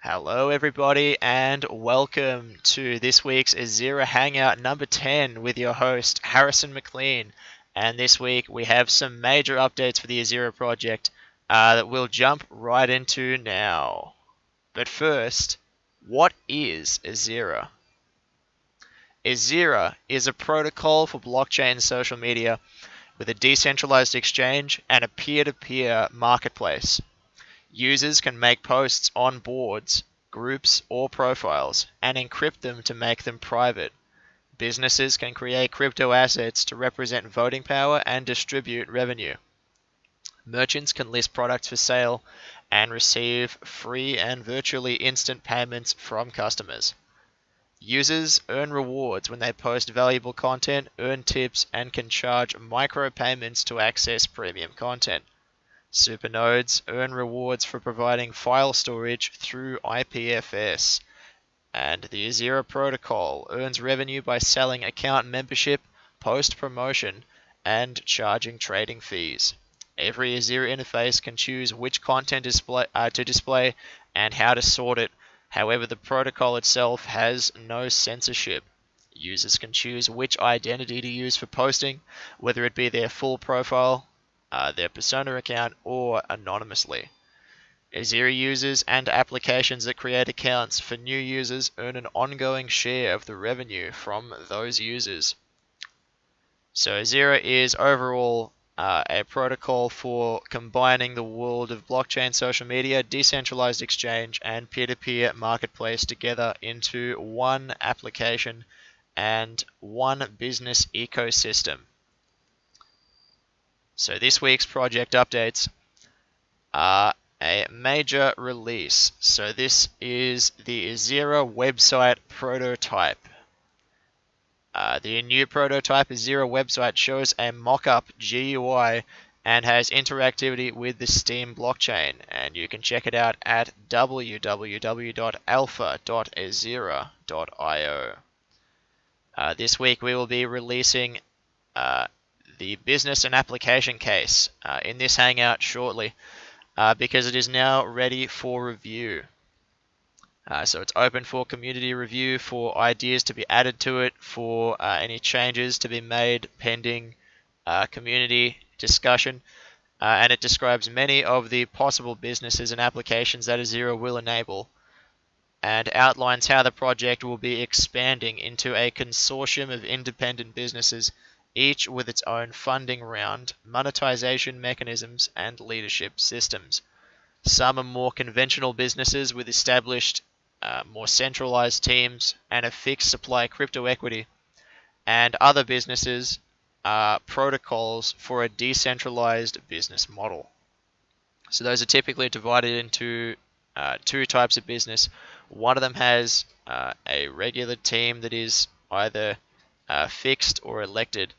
Hello everybody and welcome to this week's EZIRA Hangout number 10 with your host Harrison McLean. And this week we have some major updates for the EZIRA project that we'll jump right into now. But first, what is EZIRA? EZIRA is a protocol for blockchain social media with a decentralized exchange and a peer-to-peer marketplace. Users can make posts on boards, groups, or profiles and encrypt them to make them private. Businesses can create crypto assets to represent voting power and distribute revenue. Merchants can list products for sale and receive free and virtually instant payments from customers. Users earn rewards when they post valuable content, earn tips, and can charge micropayments to access premium content. Supernodes earn rewards for providing file storage through IPFS, and the EZIRA protocol earns revenue by selling account membership, post-promotion, and charging trading fees. Every EZIRA interface can choose which content to display and how to sort it. However, the protocol itself has no censorship. Users can choose which identity to use for posting, whether it be their full profile, their persona account, or anonymously. EZIRA users and applications that create accounts for new users earn an ongoing share of the revenue from those users. So EZIRA is overall a protocol for combining the world of blockchain social media, decentralized exchange, and peer-to-peer marketplace together into one application and one business ecosystem. So this week's project updates are a major release. So this is the EZIRA website prototype. The new prototype EZIRA website shows a mock-up GUI and has interactivity with the Steam blockchain, and you can check it out at www.alpha.ezira.io. This week we will be releasing the business and application case in this hangout shortly because it is now ready for review. So it's open for community review, for ideas to be added to it, for any changes to be made pending community discussion, and it describes many of the possible businesses and applications that EZIRA will enable, and outlines how the project will be expanding into a consortium of independent businesses, each with its own funding round, monetization mechanisms, and leadership systems. Some are more conventional businesses with established, more centralized teams and a fixed supply crypto equity, and other businesses are protocols for a decentralized business model. So those are typically divided into two types of business. One of them has a regular team that is either fixed or elected,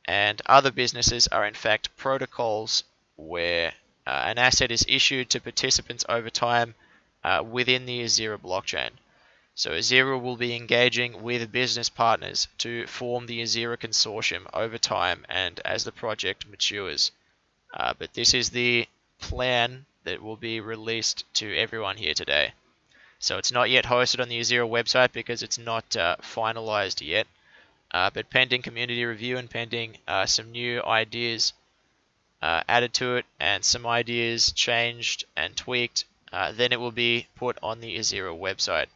and other businesses are in fact protocols where an asset is issued to participants over time within the EZIRA blockchain. So EZIRA will be engaging with business partners to form the EZIRA consortium over time and as the project matures. But this is the plan that will be released to everyone here today. So it's not yet hosted on the EZIRA website because it's not finalized yet. But pending community review and pending some new ideas added to it and some ideas changed and tweaked, then it will be put on the EZIRA website.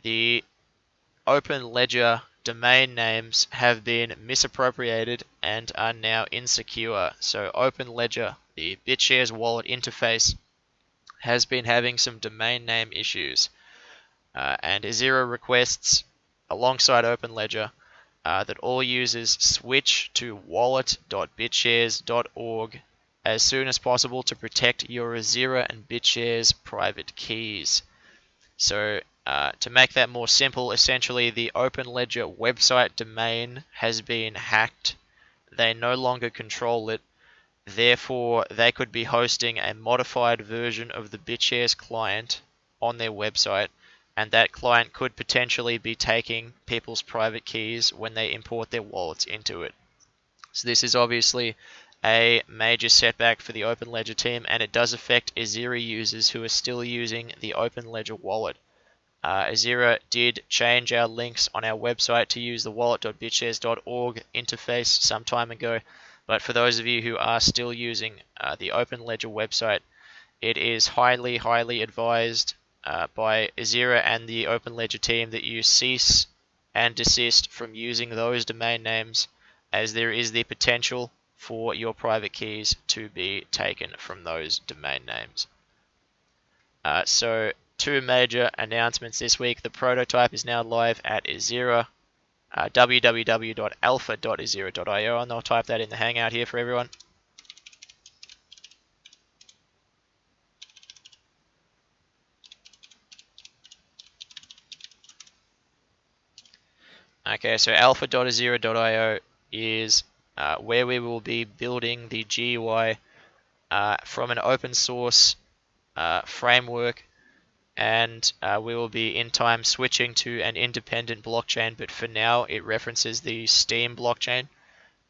The Open Ledger domain names have been misappropriated and are now insecure. So Open Ledger, the bitshares wallet interface, has been having some domain name issues. And EZIRA requests, alongside Open Ledger, that all users switch to wallet.bitshares.org as soon as possible to protect your EZIRA and bitshares private keys. So to make that more simple, essentially the Open Ledger website domain has been hacked. They no longer control it. Therefore, they could be hosting a modified version of the bitshares client on their website, and that client could potentially be taking people's private keys when they import their wallets into it. So this is obviously a major setback for the OpenLedger team, and it does affect EZIRA users who are still using the OpenLedger wallet. EZIRA did change our links on our website to use the wallet.bitshares.org interface some time ago, but for those of you who are still using the OpenLedger website, it is highly advised by EZIRA and the OpenLedger team that you cease and desist from using those domain names, as there is the potential for your private keys to be taken from those domain names. So two major announcements this week. The prototype is now live at EZIRA, www.alpha.ezira.io, and I'll type that in the Hangout here for everyone. Okay, so alpha.ezira.io is where we will be building the GUI from an open source framework, and we will be in time switching to an independent blockchain, but for now it references the Steam blockchain,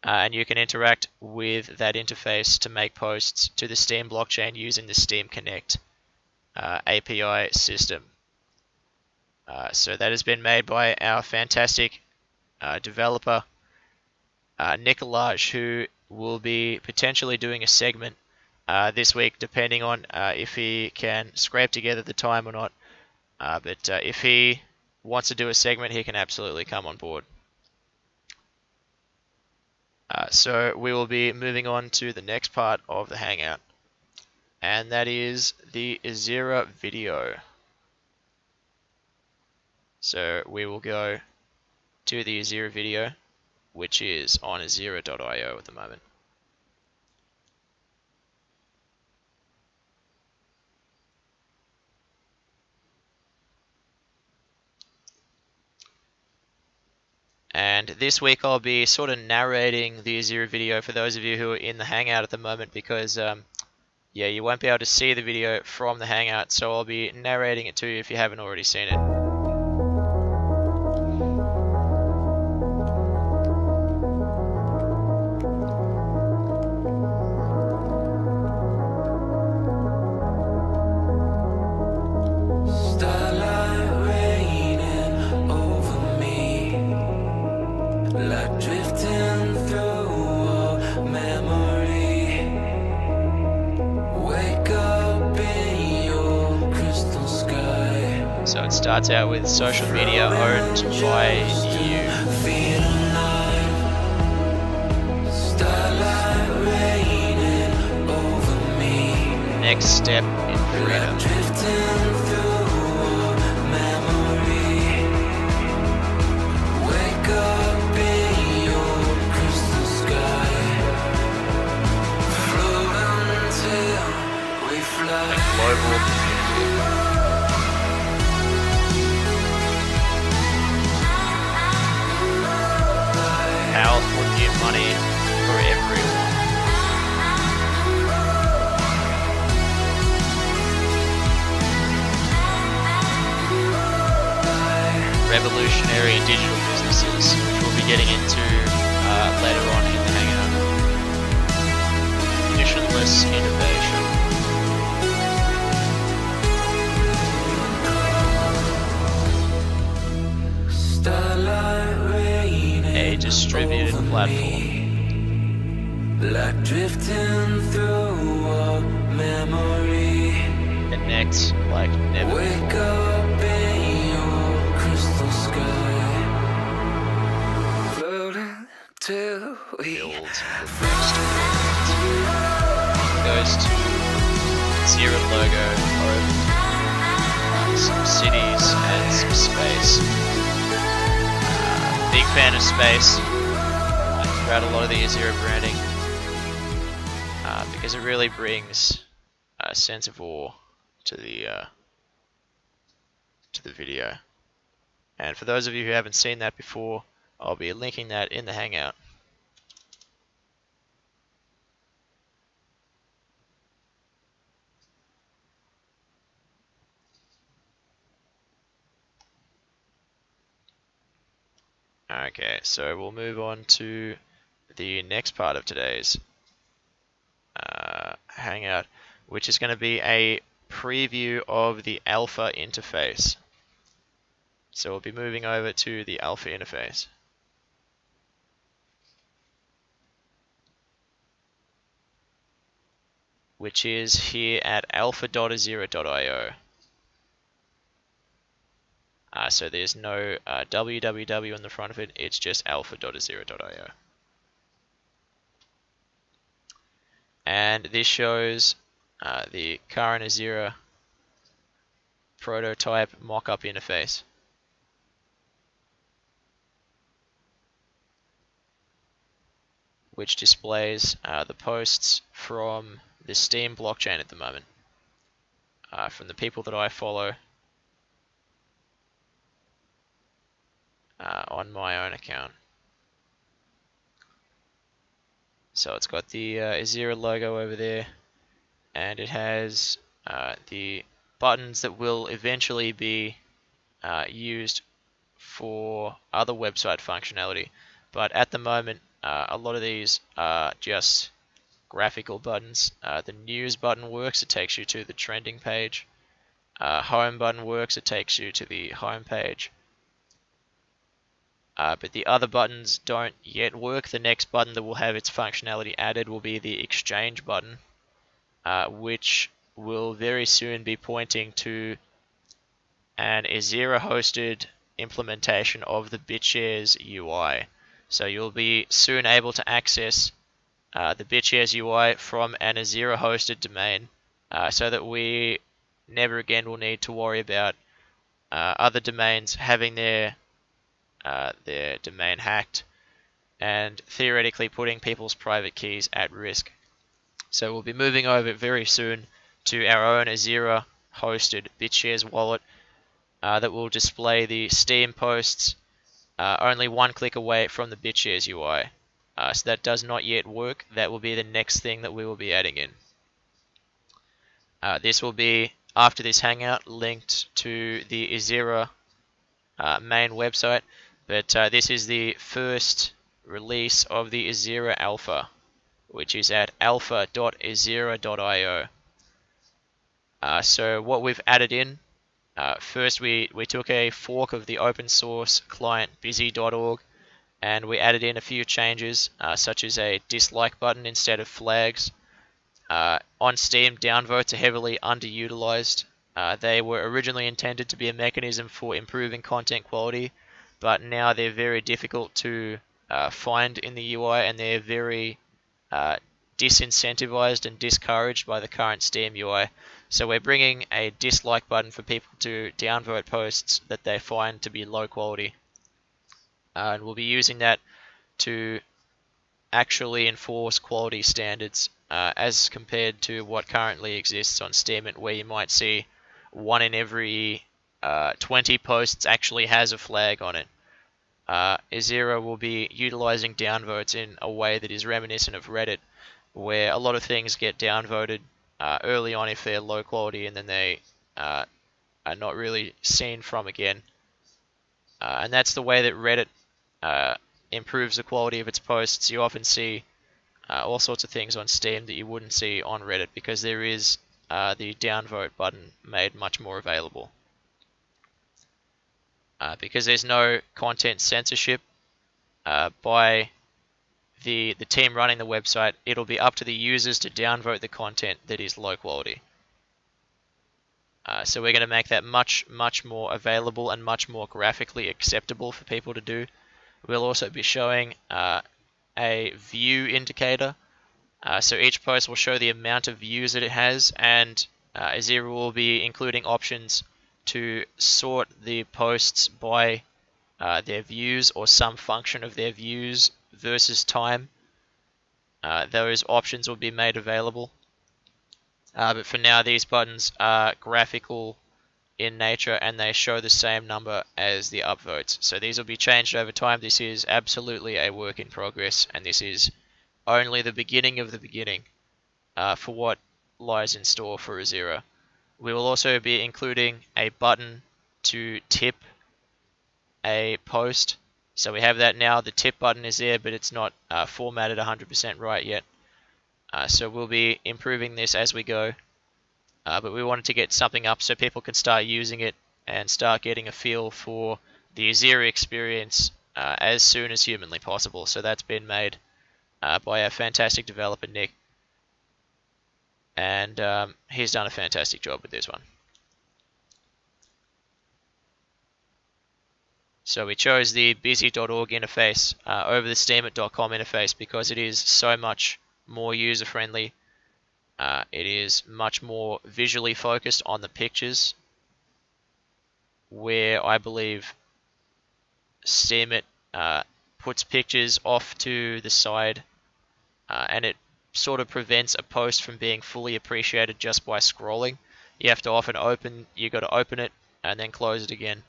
and you can interact with that interface to make posts to the Steam blockchain using the Steam Connect API system. So that has been made by our fantastic developer Nicolaj, who will be potentially doing a segment this week, depending on if he can scrape together the time or not. But if he wants to do a segment, he can absolutely come on board. So we will be moving on to the next part of the Hangout, and that is the EZIRA video. So we will go to the EZIRA video, which is on ezira.io at the moment. And this week I'll be sort of narrating the EZIRA video for those of you who are in the Hangout at the moment, because yeah, you won't be able to see the video from the Hangout, so I'll be narrating it to you if you haven't already seen it. So it starts out with social media owned by you. Next step in freedom. A global community. Powerful new money for everyone. Revolutionary digital businesses, which we'll be getting into later on in the Hangout. Missionless innovation. A distributed platform. Like drifting through a memory. Connect like never before. Wake up in your crystal sky. Floating till we build the next world. It goes to EZIRA logo or some cities and some space. Big fan of space throughout a lot of the EZIRA branding, because it really brings a sense of awe to the video. And for those of you who haven't seen that before, I'll be linking that in the Hangout. Okay, so we'll move on to the next part of today's Hangout, which is going to be a preview of the alpha interface. So we'll be moving over to the alpha interface. Which is here at alpha.ezira.io. So there's no www on the front of it, it's just alpha.ezira.io. And this shows the current EZIRA prototype mock-up interface. Which displays the posts from the Steam blockchain at the moment, from the people that I follow on my own account. So it's got the EZIRA logo over there, and it has the buttons that will eventually be used for other website functionality. But at the moment, a lot of these are just graphical buttons. The news button works, it takes you to the trending page. Home button works, it takes you to the home page. But the other buttons don't yet work. The next button that will have its functionality added will be the exchange button, which will very soon be pointing to an EZIRA hosted implementation of the bitshares UI. So you'll be soon able to access the bitshares UI from an EZIRA hosted domain, so that we never again will need to worry about other domains having their domain hacked and theoretically putting people's private keys at risk. So we'll be moving over very soon to our own EZIRA hosted bitshares wallet that will display the Steam posts only one click away from the bitshares UI. So that does not yet work. That will be the next thing that we will be adding in. This will be, after this hangout, linked to the EZIRA main website, but this is the first release of the EZIRA Alpha, which is at alpha.ezira.io. So what we've added in, first we took a fork of the open source client busy.org and we added in a few changes, such as a dislike button instead of flags. On Steam, downvotes are heavily underutilized. They were originally intended to be a mechanism for improving content quality, but now they're very difficult to find in the UI, and they're very disincentivized and discouraged by the current Steam UI. So we're bringing a dislike button for people to downvote posts that they find to be low quality. And we'll be using that to actually enforce quality standards as compared to what currently exists on Steam, where you might see 1 in every 20 posts actually has a flag on it. EZIRA will be utilizing downvotes in a way that is reminiscent of Reddit, where a lot of things get downvoted early on if they're low quality, and then they are not really seen from again. And that's the way that Reddit improves the quality of its posts. You often see all sorts of things on Steam that you wouldn't see on Reddit, because there is the downvote button made much more available. Because there's no content censorship by the team running the website, it'll be up to the users to downvote the content that is low quality. So we're going to make that much more available and much more graphically acceptable for people to do. We'll also be showing a view indicator. So each post will show the amount of views that it has, and EZIRA will be including options to sort the posts by their views or some function of their views versus time. Those options will be made available. But for now, these buttons are graphical in nature and they show the same number as the upvotes. So these will be changed over time. This is absolutely a work in progress, and this is only the beginning of the beginning for what lies in store for EZIRA. We will also be including a button to tip a post. So we have that now. The tip button is there, but it's not formatted 100% right yet. So we'll be improving this as we go. But we wanted to get something up so people can start using it and start getting a feel for the EZIRA experience as soon as humanly possible. So that's been made by our fantastic developer Nick, and he's done a fantastic job with this one. So we chose the busy.org interface over the steemit.com interface because it is so much more user-friendly. It is much more visually focused on the pictures, where I believe Steemit puts pictures off to the side, and it sort of prevents a post from being fully appreciated just by scrolling. You have to often you got to open it and then close it again.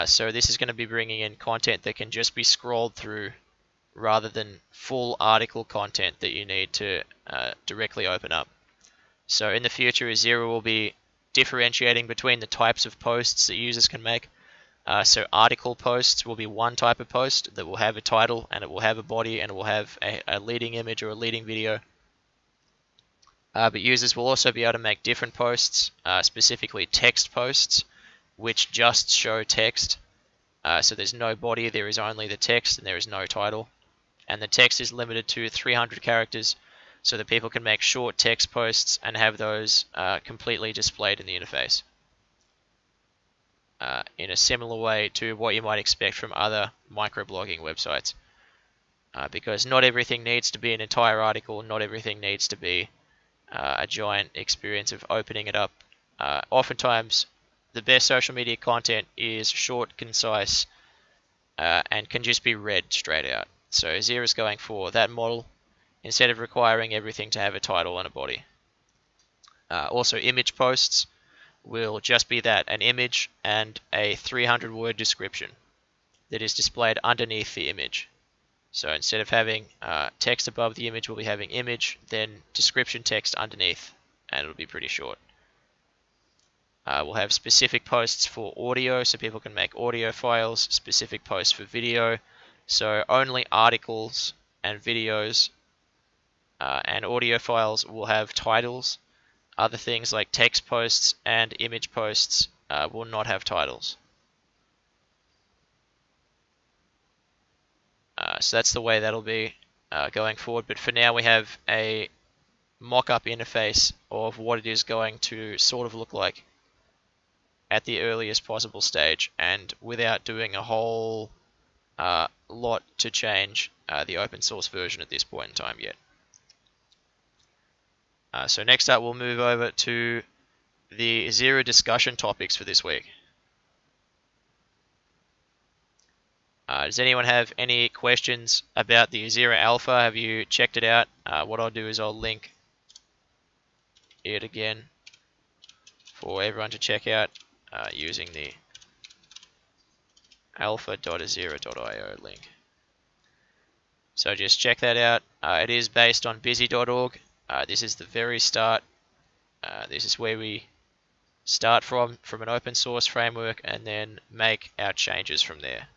So this is going to be bringing in content that can just be scrolled through rather than full article content that you need to directly open up. So in the future, EZIRA will be differentiating between the types of posts that users can make. So article posts will be one type of post that will have a title, and it will have a body, and it will have a leading image or a leading video. But users will also be able to make different posts, specifically text posts, which just show text. So there's no body, there is only the text, and there is no title. And the text is limited to 300 characters, so that people can make short text posts and have those completely displayed in the interface. In a similar way to what you might expect from other microblogging websites. Because not everything needs to be an entire article, not everything needs to be a giant experience of opening it up. Oftentimes, the best social media content is short, concise, and can just be read straight out. So EZIRA is going for that model instead of requiring everything to have a title and a body. Also, image posts will just be that, an image and a 300-word description that is displayed underneath the image. So instead of having text above the image, we'll be having image, then description text underneath, and it'll be pretty short. We'll have specific posts for audio, so people can make audio files, specific posts for video, so only articles and videos and audio files will have titles. Other things like text posts and image posts will not have titles. So that's the way that'll be going forward. But for now, we have a mock-up interface of what it is going to sort of look like at the earliest possible stage, and without doing a whole lot to change the open source version at this point in time yet. So next up, we'll move over to the EZIRA discussion topics for this week. Does anyone have any questions about the EZIRA Alpha? Have you checked it out? What I'll do is I'll link it again for everyone to check out using the alpha.ezira.io link. So just check that out. It is based on busy.org. This is the very start. This is where we start from an open source framework and then make our changes from there.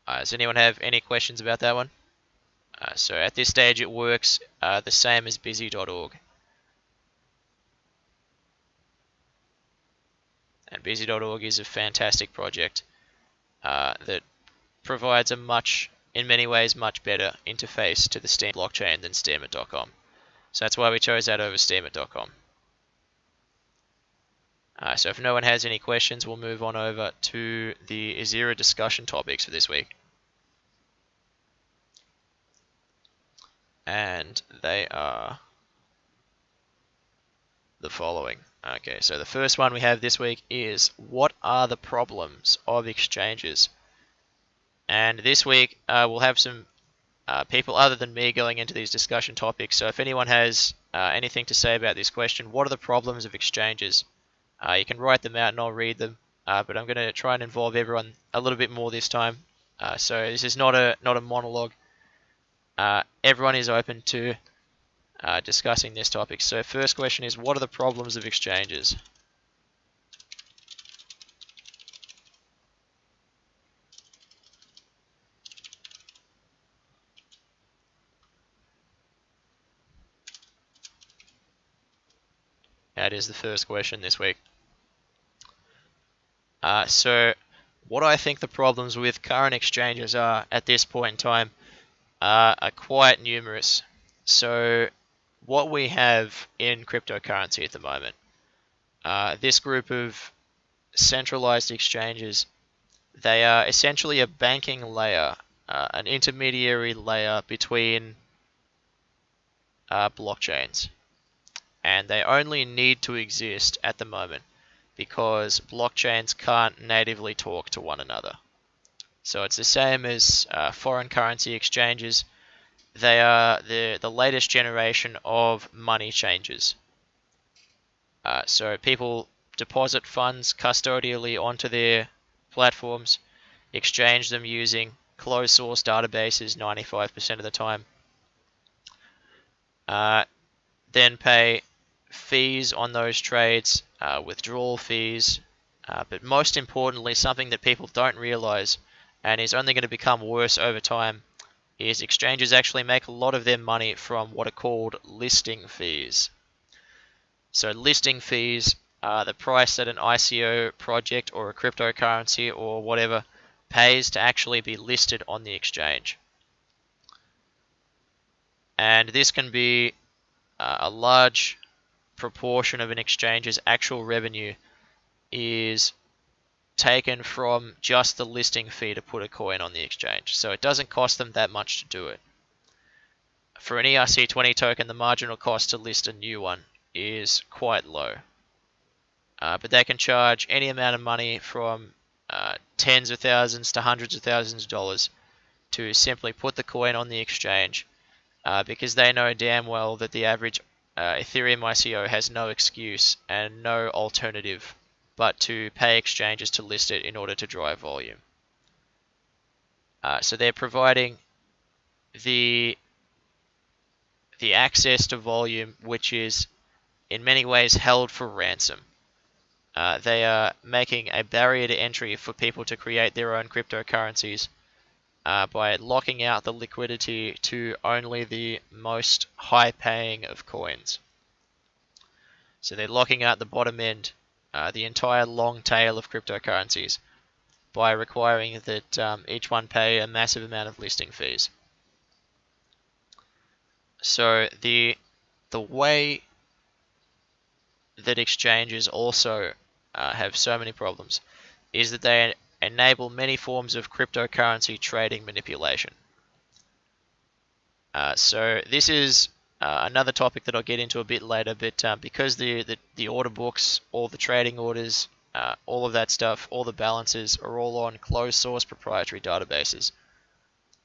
Does anyone have any questions about that one? So at this stage it works the same as busy.org. And busy.org is a fantastic project that provides a in many ways, much better interface to the Steem blockchain than steemit.com. So that's why we chose that over steemit.com. So if no one has any questions, we'll move on over to the EZIRA discussion topics for this week. And they are the following. Okay, so the first one we have this week is, what are the problems of exchanges? And this week we'll have some people other than me going into these discussion topics. So if anyone has anything to say about this question, what are the problems of exchanges? You can write them out and I'll read them. But I'm going to try and involve everyone a little bit more this time. So this is not a monologue. Everyone is open to discussing this topic. So first question is, what are the problems of exchanges? That is the first question this week. So what I think the problems with current exchanges are at this point in time are quite numerous. So what we have in cryptocurrency at the moment, this group of centralized exchanges, they are essentially a banking layer, an intermediary layer between blockchains. And they only need to exist at the moment because blockchains can't natively talk to one another. So it's the same as foreign currency exchanges. They are the latest generation of money changes. So people deposit funds custodially onto their platforms, exchange them using closed source databases 95% of the time, then pay fees on those trades, withdrawal fees, but most importantly, something that people don't realize and is only going to become worse over time is exchanges actually make a lot of their money from what are called listing fees. So listing fees are the price that an ICO project or a cryptocurrency or whatever pays to actually be listed on the exchange. And this can be a large proportion of an exchange's actual revenue is taken from just the listing fee to put a coin on the exchange. So it doesn't cost them that much to do it. For an ERC20 token, the marginal cost to list a new one is quite low. But they can charge any amount of money from tens of thousands to hundreds of thousands of dollars to simply put the coin on the exchange, because they know damn well that the average Ethereum ICO has no excuse and no alternative but to pay exchanges to list it in order to drive volume. So they're providing the access to volume, which is in many ways held for ransom. They are making a barrier to entry for people to create their own cryptocurrencies by locking out the liquidity to only the most high-paying of coins. So they're locking out the bottom end, the entire long tail of cryptocurrencies, by requiring that each one pay a massive amount of listing fees. So the way that exchanges also have so many problems is that they enable many forms of cryptocurrency trading manipulation. So this is another topic that I'll get into a bit later, but because the order books, all the trading orders, all of that stuff, all the balances are all on closed source proprietary databases.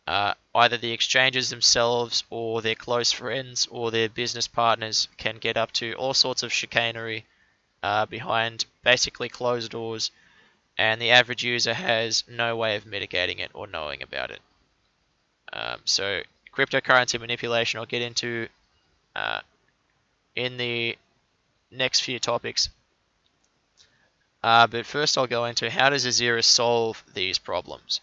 Either the exchanges themselves or their close friends or their business partners can get up to all sorts of chicanery behind basically closed doors, and the average user has no way of mitigating it or knowing about it. So cryptocurrency manipulation I'll get into in the next few topics. But first I'll go into how does EZIRA solve these problems.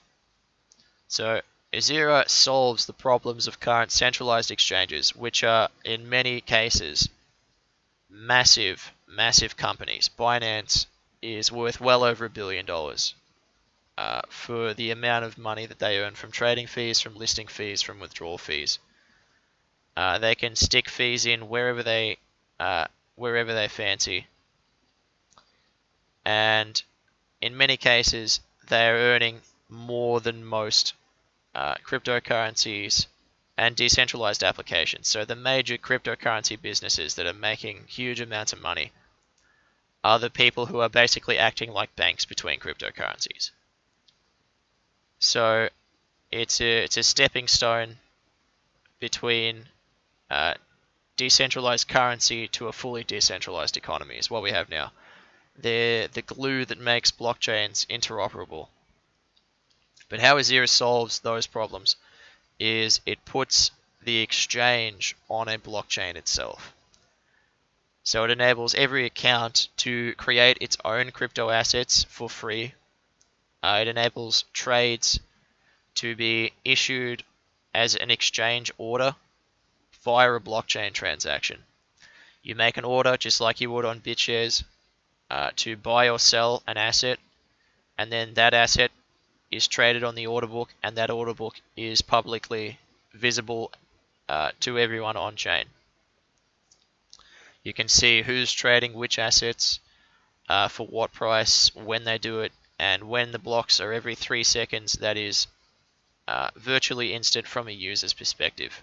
So EZIRA solves the problems of current centralized exchanges, which are in many cases massive companies. Binance is worth well over $1 billion for the amount of money that they earn from trading fees, from listing fees, from withdrawal fees. They can stick fees in wherever they fancy, and in many cases they are earning more than most cryptocurrencies and decentralized applications. So the major cryptocurrency businesses that are making huge amounts of money are the people who are basically acting like banks between cryptocurrencies. So it's a stepping stone between decentralized currency to a fully decentralized economy is what we have now. They're the glue that makes blockchains interoperable. But how EZIRA solves those problems is it puts the exchange on a blockchain itself. So it enables every account to create its own crypto assets for free. It enables trades to be issued as an exchange order via a blockchain transaction. You make an order just like you would on BitShares to buy or sell an asset, and then that asset is traded on the order book, and that order book is publicly visible to everyone on chain. You can see who's trading which assets, for what price, when they do it, and when the blocks are every 3 seconds, that is virtually instant from a user's perspective.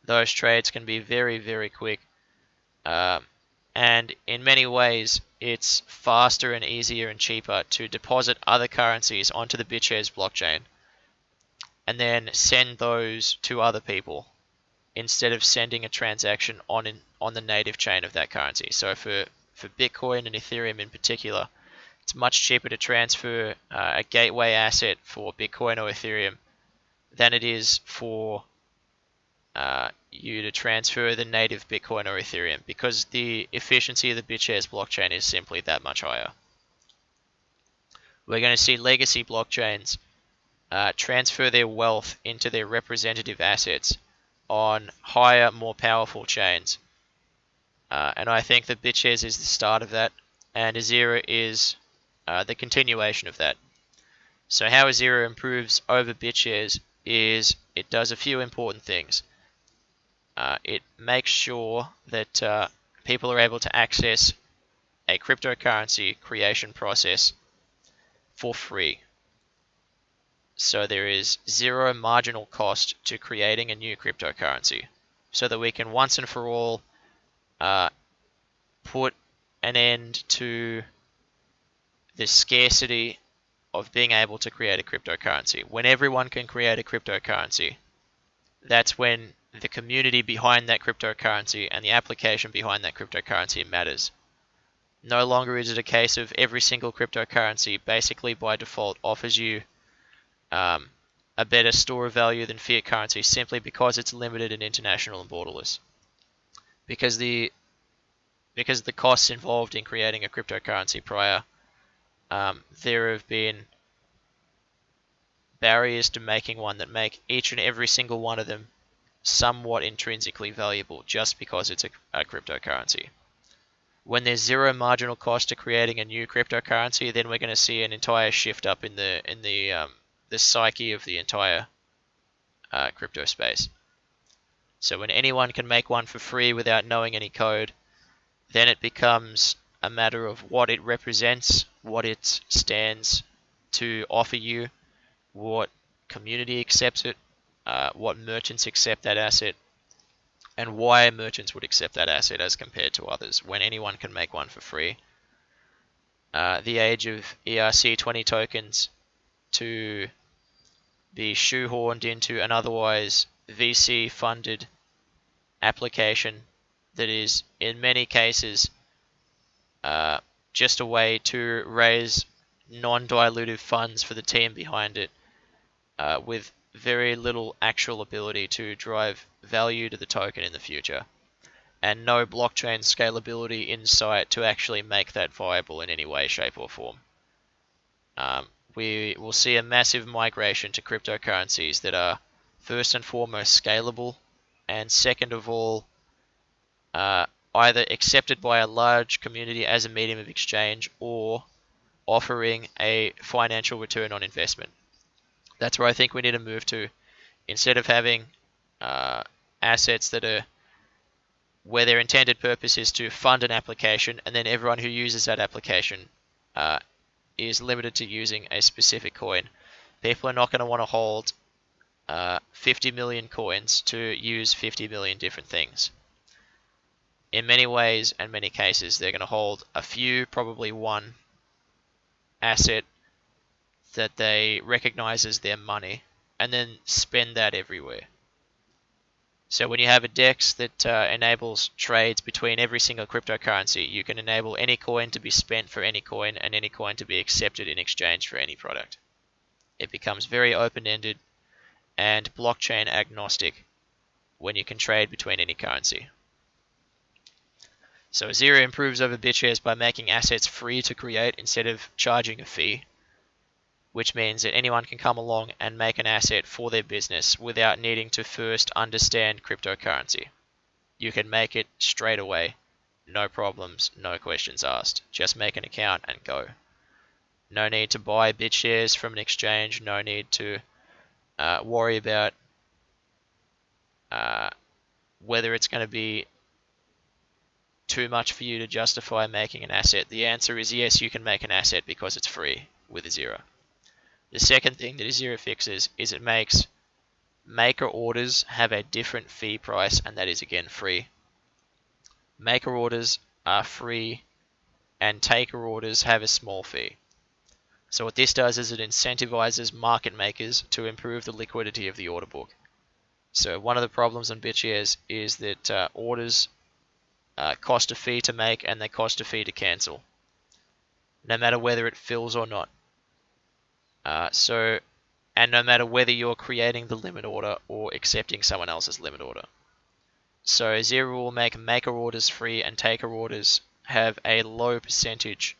Those trades can be very, very quick, and in many ways it's faster and easier and cheaper to deposit other currencies onto the BitShares blockchain and then send those to other people instead of sending a transaction on the native chain of that currency. So for Bitcoin and Ethereum in particular, it's much cheaper to transfer a gateway asset for Bitcoin or Ethereum than it is for you to transfer the native Bitcoin or Ethereum, because the efficiency of the BitShares blockchain is simply that much higher. We're going to see legacy blockchains transfer their wealth into their representative assets on higher, more powerful chains. And I think that BitShares is the start of that, and EZIRA is the continuation of that. So how EZIRA improves over BitShares is it does a few important things. It makes sure that people are able to access a cryptocurrency creation process for free. So there is zero marginal cost to creating a new cryptocurrency, so that we can once and for all put an end to the scarcity of being able to create a cryptocurrency. When everyone can create a cryptocurrency, that's when the community behind that cryptocurrency and the application behind that cryptocurrency matters. No longer is it a case of every single cryptocurrency basically by default offers you a better store of value than fiat currency simply because it's limited and international and borderless. Because the costs involved in creating a cryptocurrency prior, there have been barriers to making one that make each and every single one of them somewhat intrinsically valuable just because it's a cryptocurrency. When there's zero marginal cost to creating a new cryptocurrency, then we're going to see an entire shift up in the psyche of the entire crypto space. So when anyone can make one for free without knowing any code, then it becomes a matter of what it represents, what it stands to offer you, what community accepts it, what merchants accept that asset, and why merchants would accept that asset as compared to others when anyone can make one for free. The age of ERC20 tokens to be shoehorned into an otherwise VC funded application that is in many cases just a way to raise non-dilutive funds for the team behind it, with very little actual ability to drive value to the token in the future, and no blockchain scalability in sight to actually make that viable in any way, shape or form. We will see a massive migration to cryptocurrencies that are first and foremost scalable, and second of all either accepted by a large community as a medium of exchange or offering a financial return on investment. That's where I think we need to move to. Instead of having assets that are where their intended purpose is to fund an application, and then everyone who uses that application is limited to using a specific coin. People are not going to want to hold 50 million coins to use 50 million different things. In many ways and many cases, they're going to hold a few, probably one asset that they recognize as their money, and then spend that everywhere. So when you have a DEX that enables trades between every single cryptocurrency, you can enable any coin to be spent for any coin and any coin to be accepted in exchange for any product. It becomes very open-ended and blockchain agnostic when you can trade between any currency. So EZIRA improves over BitShares by making assets free to create instead of charging a fee, which means that anyone can come along and make an asset for their business without needing to first understand cryptocurrency. you can make it straight away. No problems, no questions asked. Just make an account and go. No need to buy bitshares from an exchange. No need to worry about whether it's going to be too much for you to justify making an asset. The answer is yes, you can make an asset because it's free with EZIRA. The second thing that EZIRA fixes is it makes maker orders have a different fee price, and that is again free. Maker orders are free and taker orders have a small fee. So what this does is it incentivizes market makers to improve the liquidity of the order book. So one of the problems on bitshares is that orders cost a fee to make and they cost a fee to cancel, no matter whether it fills or not. And no matter whether you're creating the limit order or accepting someone else's limit order. So EZIRA will make maker orders free and taker orders have a low percentage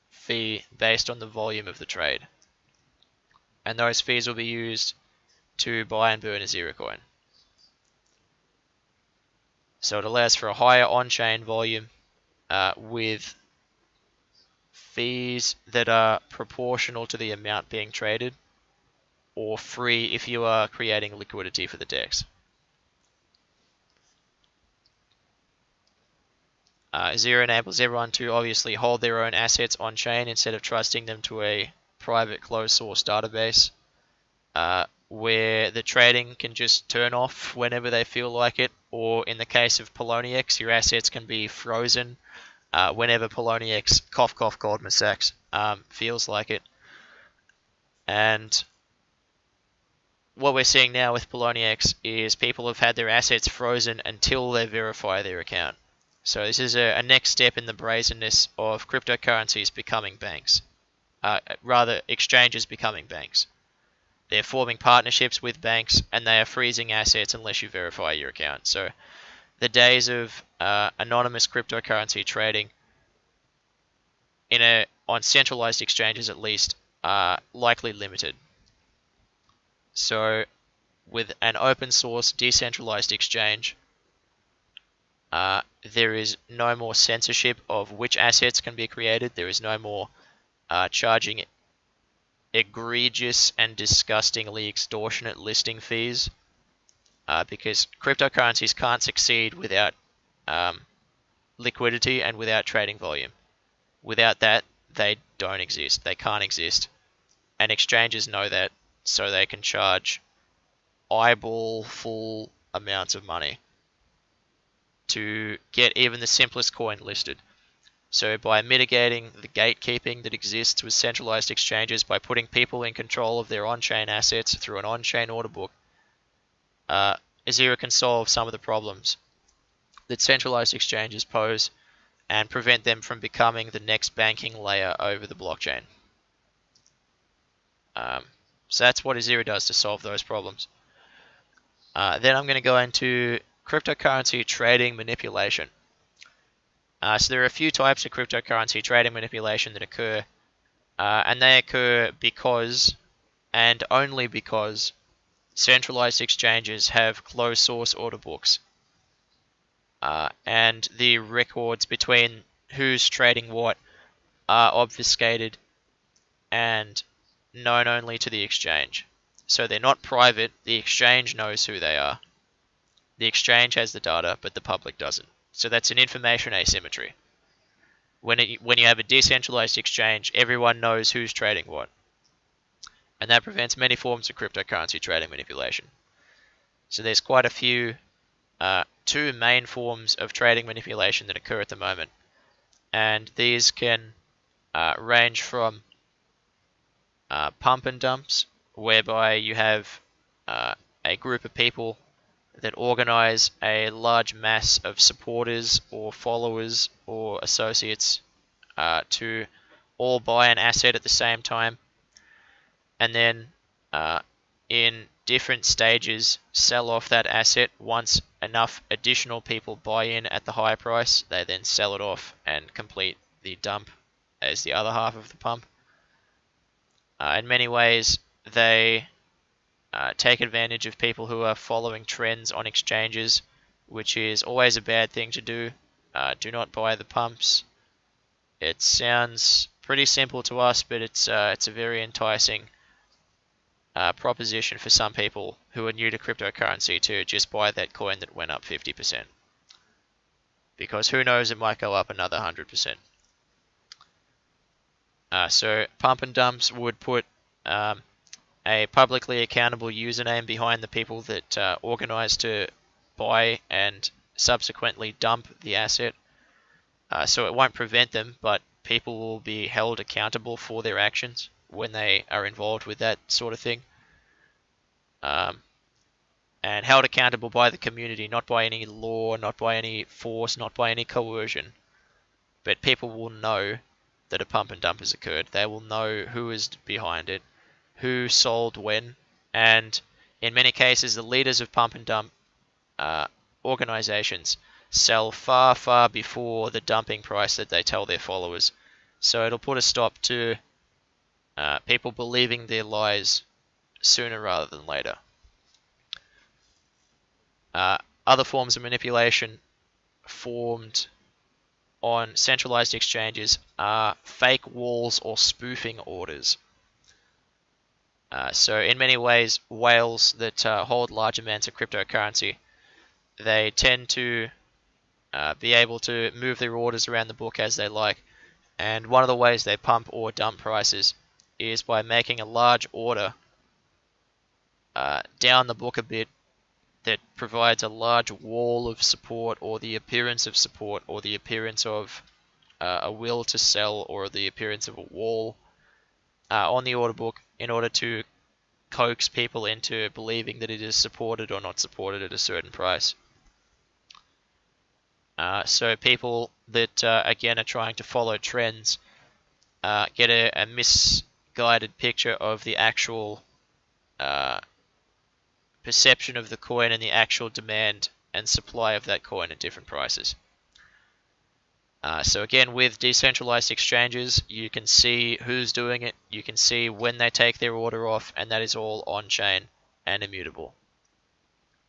fee based on the volume of the trade. And those fees will be used to buy and burn a EZIRA coin. So it allows for a higher on-chain volume with fees that are proportional to the amount being traded, or free if you are creating liquidity for the DEX. EZIRA enables everyone to obviously hold their own assets on-chain instead of trusting them to a private closed-source database where the trading can just turn off whenever they feel like it, or in the case of Poloniex, your assets can be frozen whenever Poloniex, cough cough Goldman Sachs, feels like it. And what we're seeing now with Poloniex is people have had their assets frozen until they verify their account. So this is a next step in the brazenness of cryptocurrencies becoming banks. Rather, exchanges becoming banks. They're forming partnerships with banks and they are freezing assets unless you verify your account. So the days of anonymous cryptocurrency trading on centralized exchanges at least are likely limited. So with an open source decentralized exchange, there is no more censorship of which assets can be created. There is no more charging egregious and disgustingly extortionate listing fees because cryptocurrencies can't succeed without liquidity and without trading volume. Without that, they don't exist. They can't exist. And exchanges know that, so they can charge eyeball full amounts of money to get even the simplest coin listed. So by mitigating the gatekeeping that exists with centralized exchanges, by putting people in control of their on-chain assets through an on-chain order book, EZIRA can solve some of the problems that centralized exchanges pose and prevent them from becoming the next banking layer over the blockchain. So that's what EZIRA does to solve those problems. Then I'm going to go into cryptocurrency trading manipulation. So there are a few types of cryptocurrency trading manipulation that occur, and they occur because, and only because, centralized exchanges have closed source order books. And the records between who's trading what are obfuscated and known only to the exchange. So they're not private, the exchange knows who they are. The exchange has the data, but the public doesn't. So that's an information asymmetry. When you have a decentralized exchange, everyone knows who's trading what. And that prevents many forms of cryptocurrency trading manipulation. So there's quite a few, two main forms of trading manipulation that occur at the moment. And these can range from pump and dumps, whereby you have a group of people that organize a large mass of supporters or followers or associates to all buy an asset at the same time, and then in different stages sell off that asset. Once enough additional people buy in at the high price, they then sell it off and complete the dump as the other half of the pump. In many ways, they take advantage of people who are following trends on exchanges which is always a bad thing to do. Do not buy the pumps. It sounds pretty simple to us, but it's a very enticing proposition for some people who are new to cryptocurrency to just buy that coin that went up 50%. Because who knows, it might go up another 100%. So pump and dumps would put a publicly accountable username behind the people that organize to buy and subsequently dump the asset. So it won't prevent them, but people will be held accountable for their actions when they are involved with that sort of thing. And held accountable by the community, not by any law, not by any force, not by any coercion. But people will know that a pump and dump has occurred. They will know who is behind it, who sold when, and in many cases, the leaders of pump and dump organizations sell far, far before the dumping price that they tell their followers. So it'll put a stop to people believing their lies sooner rather than later. Other forms of manipulation formed on centralized exchanges are fake walls or spoofing orders. So in many ways, whales that hold large amounts of cryptocurrency, they tend to be able to move their orders around the book as they like. And one of the ways they pump or dump prices is by making a large order down the book a bit that provides a large wall of support, or the appearance of support, or the appearance of a will to sell, or the appearance of a wall on the order book, in order to coax people into believing that it is supported or not supported at a certain price. So people that, again, are trying to follow trends get a misguided picture of the actual perception of the coin and the actual demand and supply of that coin at different prices. So again, with decentralized exchanges, you can see who's doing it, you can see when they take their order off, and that is all on-chain and immutable.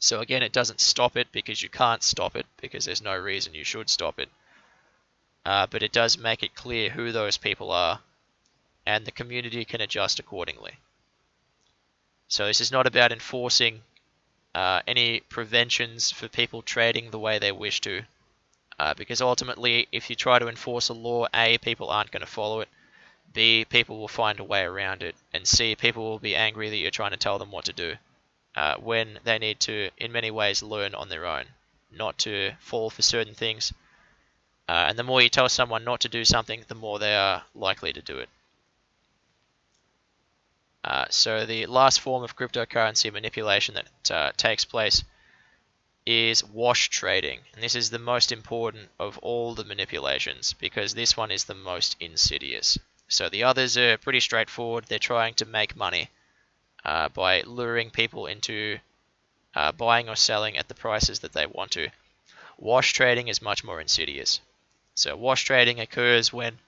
So again, it doesn't stop it, because you can't stop it, because there's no reason you should stop it. But it does make it clear who those people are, and the community can adjust accordingly. So this is not about enforcing any preventions for people trading the way they wish to. Because ultimately, if you try to enforce a law, A, people aren't going to follow it. B, people will find a way around it. And C, people will be angry that you're trying to tell them what to do. When they need to, in many ways, learn on their own, not to fall for certain things. And the more you tell someone not to do something, the more they are likely to do it. So the last form of cryptocurrency manipulation that takes place is wash trading. And this is the most important of all the manipulations, because this one is the most insidious. So the others are pretty straightforward. They're trying to make money by luring people into buying or selling at the prices that they want to. Wash trading is much more insidious. So wash trading occurs when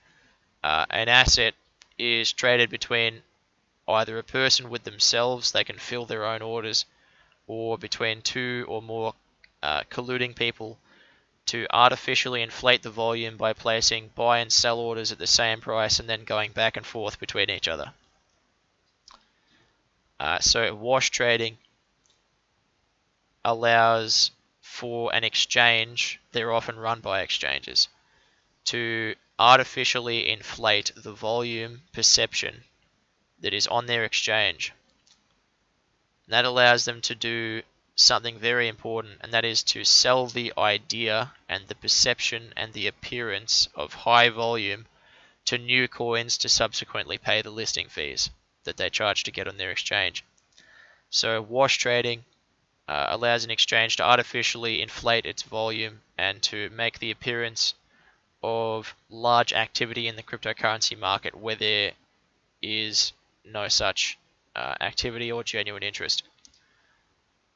an asset is traded between either a person with themselves, they can fill their own orders, or between two or more colluding people to artificially inflate the volume by placing buy and sell orders at the same price and then going back and forth between each other. So wash trading allows for an exchange, they're often run by exchanges, to artificially inflate the volume perception that is on their exchange. And that allows them to do something very important, and that is to sell the idea and the perception and the appearance of high volume to new coins to subsequently pay the listing fees that they charge to get on their exchange. So wash trading allows an exchange to artificially inflate its volume and to make the appearance of large activity in the cryptocurrency market where there is no such activity or genuine interest.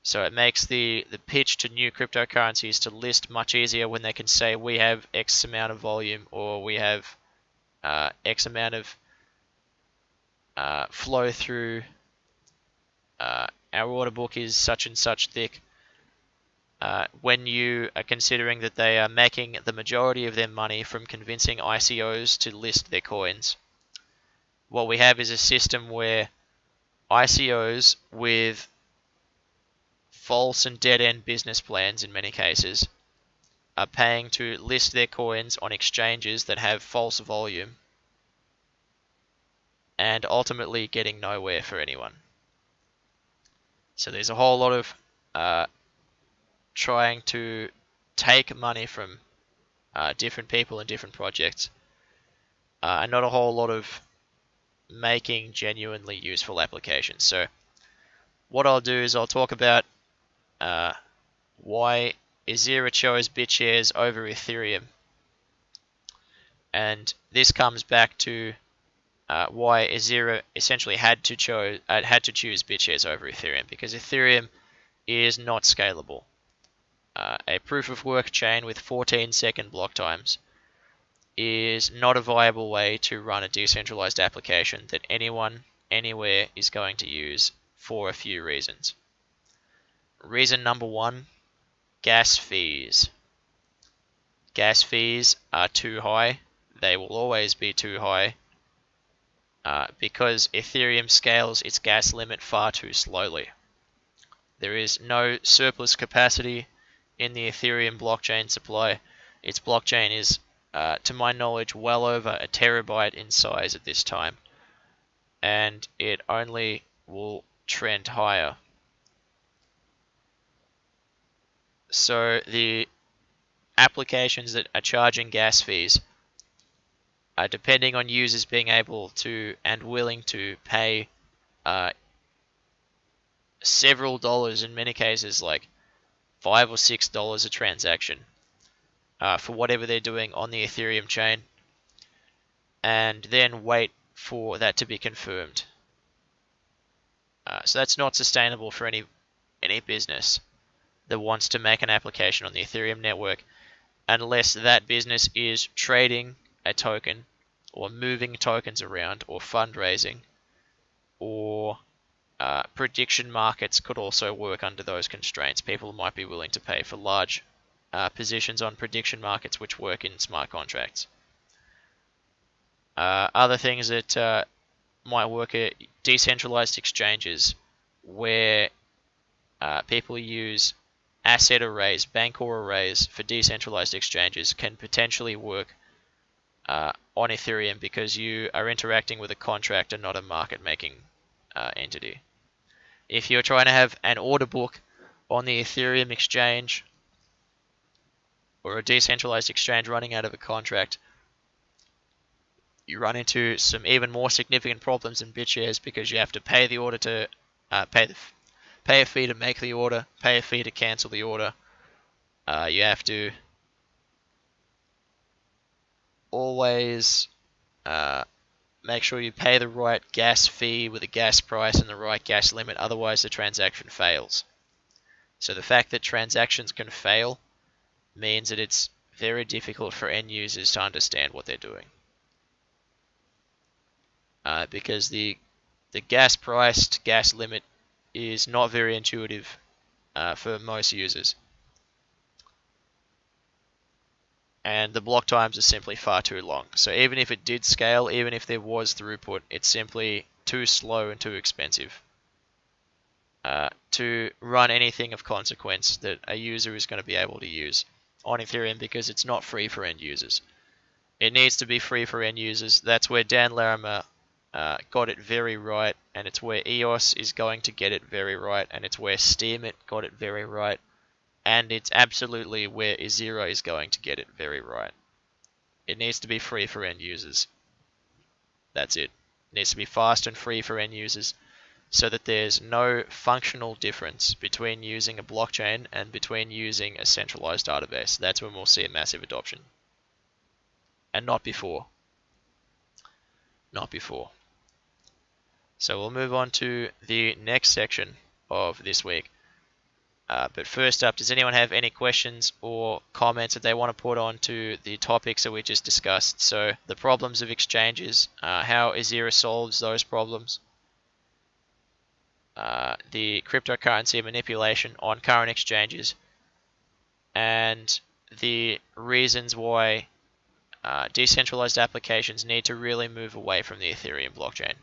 So it makes the pitch to new cryptocurrencies to list much easier when they can say we have X amount of volume, or we have X amount of flow through, our order book is such and such thick. when you are considering that they are making the majority of their money from convincing ICOs to list their coins. What we have is a system where ICOs with false and dead-end business plans in many cases are paying to list their coins on exchanges that have false volume and ultimately getting nowhere for anyone. So there's a whole lot of trying to take money from different people and different projects, and not a whole lot of making genuinely useful applications. So what I'll do is I'll talk about why EZIRA chose bitshares over Ethereum, and this comes back to why EZIRA essentially had to choose bitshares over Ethereum, because Ethereum is not scalable. A proof of work chain with 14-second block times is not a viable way to run a decentralized application that anyone, anywhere is going to use for a few reasons. Reason number one, gas fees. Gas fees are too high. They will always be too high because Ethereum scales its gas limit far too slowly. There is no surplus capacity in the Ethereum blockchain supply. Its blockchain is, to my knowledge, well over a terabyte in size at this time, and it only will trend higher. So the applications that are charging gas fees are depending on users being able to and willing to pay several dollars, in many cases like $5 or $6 a transaction for whatever they're doing on the Ethereum chain, and then wait for that to be confirmed. So that's not sustainable for any business that wants to make an application on the Ethereum network, unless that business is trading a token or moving tokens around or fundraising, or prediction markets could also work under those constraints. People might be willing to pay for large positions on prediction markets which work in smart contracts. Other things that might work are decentralized exchanges, where people use asset arrays, Bancor arrays for decentralized exchanges, can potentially work on Ethereum because you are interacting with a contract and not a market-making entity. If you're trying to have an order book on the Ethereum exchange or a decentralized exchange running out of a contract, you run into some even more significant problems in bitshares, because you have to pay the order to pay a fee to make the order, pay a fee to cancel the order. You have to always make sure you pay the right gas fee with a gas price and the right gas limit, otherwise the transaction fails. So the fact that transactions can fail means that it's very difficult for end users to understand what they're doing. Because the gas price to gas limit is not very intuitive for most users. And the block times are simply far too long. So even if it did scale, even if there was throughput, it's simply too slow and too expensive to run anything of consequence that a user is going to be able to use on Ethereum, because it's not free for end users. It needs to be free for end users. That's where Dan Larimer got it very right, and it's where EOS is going to get it very right, and it's where Steemit got it very right, and it's absolutely where EZIRA is going to get it very right. It needs to be free for end users. That's it. It needs to be fast and free for end users, so that there's no functional difference between using a blockchain and between using a centralized database. That's when we'll see a massive adoption. And not before. Not before. So we'll move on to the next section of this week. But first up, does anyone have any questions or comments that they want to put on to the topics that we just discussed? So the problems of exchanges, how EZIRA solves those problems, the cryptocurrency manipulation on current exchanges, and the reasons why decentralized applications need to really move away from the Ethereum blockchain.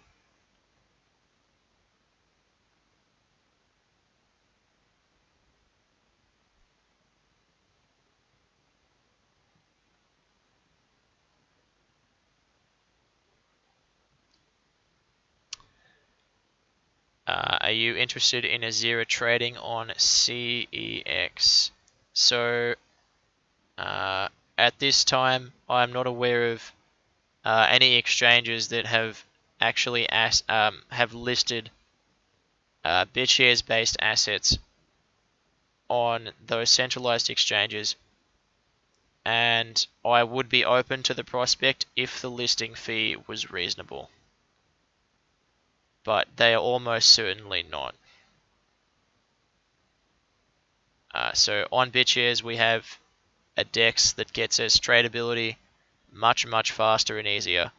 Are you interested in EZIRA trading on CEX? So at this time, I'm not aware of any exchanges that have actually have listed bitshares based assets on those centralized exchanges, and I would be open to the prospect if the listing fee was reasonable, but they are almost certainly not. So on BitShares we have a DEX that gets us tradability much faster and easier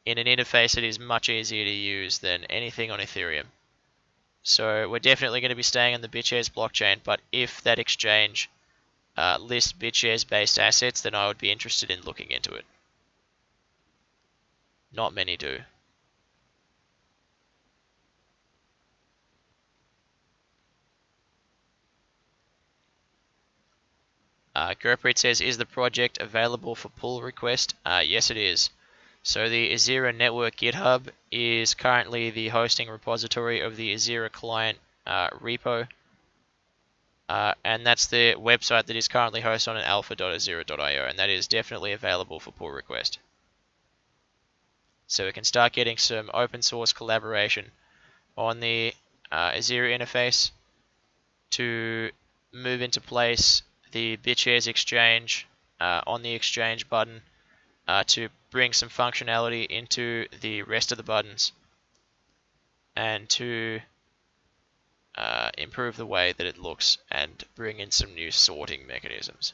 in an interface that is much easier to use than anything on Ethereum. So we're definitely going to be staying on the BitShares blockchain, but if that exchange lists BitShares based assets, then I would be interested in looking into it. Not many do. Gurpreet says, is the project available for pull request? Yes, it is. So the EZIRA Network GitHub is currently the hosting repository of the EZIRA client repo. And that's the website that is currently hosted on alpha.ezira.io, and that is definitely available for pull request. So we can start getting some open source collaboration on the EZIRA interface to move into place the BitShares exchange on the exchange button to bring some functionality into the rest of the buttons and to improve the way that it looks and bring in some new sorting mechanisms.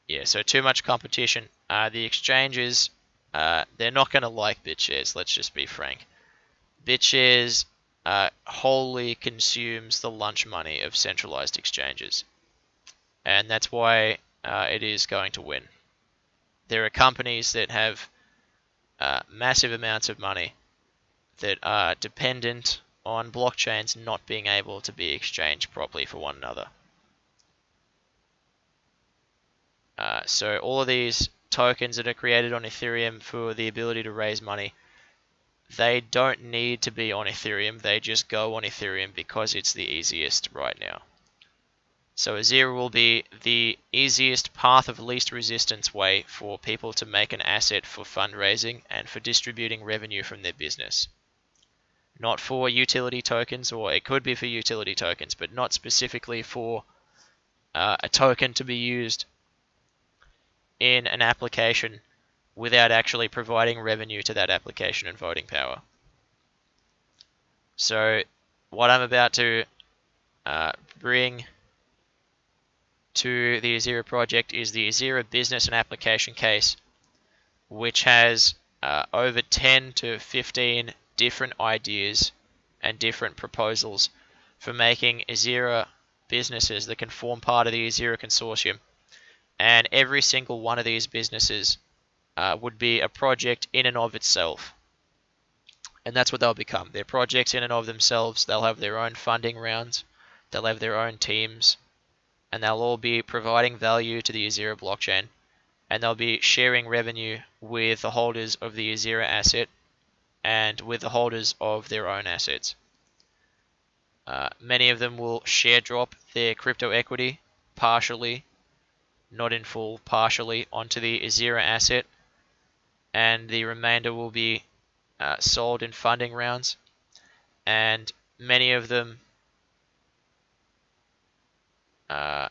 Yeah, so too much competition. The exchanges, they're not going to like BitShares, let's just be frank. BitShares wholly consumes the lunch money of centralized exchanges, and that's why it is going to win. There are companies that have massive amounts of money that are dependent on blockchains not being able to be exchanged properly for one another. So all of these tokens that are created on Ethereum for the ability to raise money, they don't need to be on Ethereum, they just go on Ethereum because it's the easiest right now. So EZIRA will be the easiest path of least resistance way for people to make an asset for fundraising and for distributing revenue from their business. Not for utility tokens, or it could be for utility tokens, but not specifically for a token to be used in an application without actually providing revenue to that application and voting power. So what I'm about to bring to the EZIRA project is the EZIRA business and application case, which has over 10 to 15 different ideas and different proposals for making EZIRA businesses that can form part of the EZIRA consortium. And every single one of these businesses would be a project in and of itself. And that's what they'll become. They're projects in and of themselves. They'll have their own funding rounds. They'll have their own teams. And they'll all be providing value to the EZIRA blockchain. And they'll be sharing revenue with the holders of the EZIRA asset and with the holders of their own assets. Many of them will share drop their crypto equity partially, not in full, partially onto the EZIRA asset, and the remainder will be sold in funding rounds. And many of them are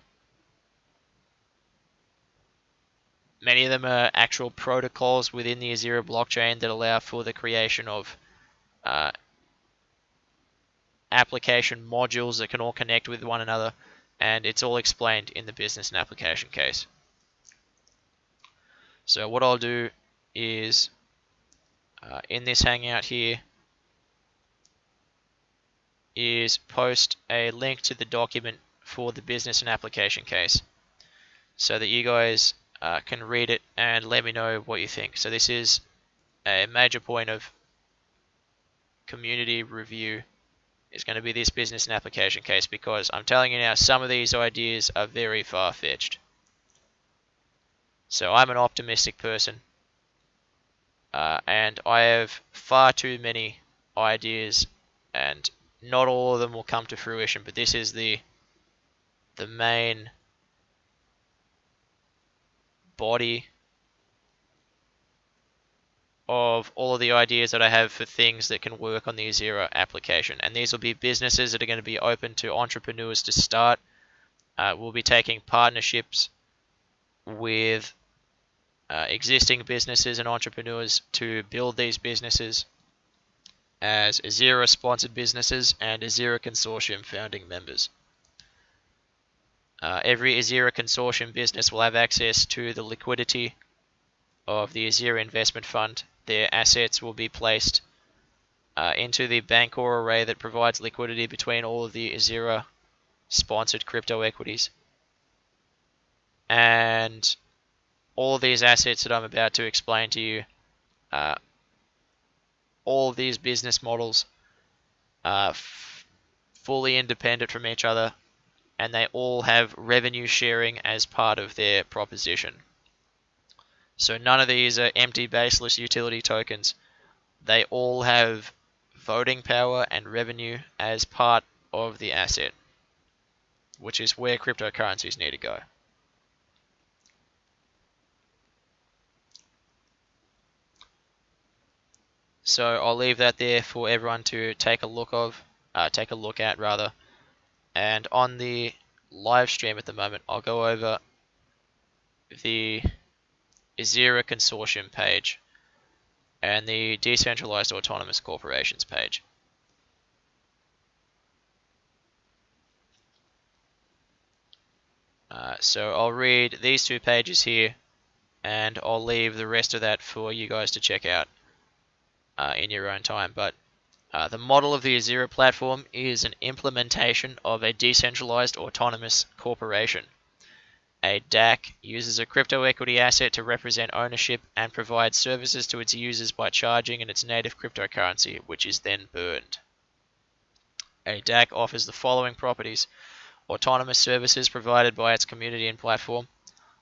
actual protocols within the EZIRA blockchain that allow for the creation of application modules that can all connect with one another, and it's all explained in the business and application case. So what I'll do is in this hangout here is post a link to the document for the business and application case so that you guys can read it and let me know what you think. So this is a major point of community review, is going to be this business and application case, because I'm telling you now, some of these ideas are very far-fetched. So I'm an optimistic person, and I have far too many ideas, and not all of them will come to fruition, but this is the main body of all of the ideas that I have for things that can work on the EZIRA application. And these will be businesses that are going to be open to entrepreneurs to start. We'll be taking partnerships with existing businesses and entrepreneurs to build these businesses as EZIRA sponsored businesses and EZIRA Consortium founding members. Every EZIRA Consortium business will have access to the liquidity of the EZIRA investment fund. Their assets will be placed into the Bancor array that provides liquidity between all of the EZIRA sponsored crypto equities. And all these assets that I'm about to explain to you, all of these business models are fully independent from each other, and they all have revenue sharing as part of their proposition. So none of these are empty baseless utility tokens. They all have voting power and revenue as part of the asset, which is where cryptocurrencies need to go. So I'll leave that there for everyone to take a look at rather. And on the live stream at the moment, I'll go over the EZIRA Consortium page and the Decentralized Autonomous Corporations page. So I'll read these two pages here, and I'll leave the rest of that for you guys to check out in your own time. But the model of the EZIRA platform is an implementation of a decentralized autonomous corporation. A DAC uses a crypto equity asset to represent ownership and provides services to its users by charging in its native cryptocurrency, which is then burned. A DAC offers the following properties: autonomous services provided by its community and platform.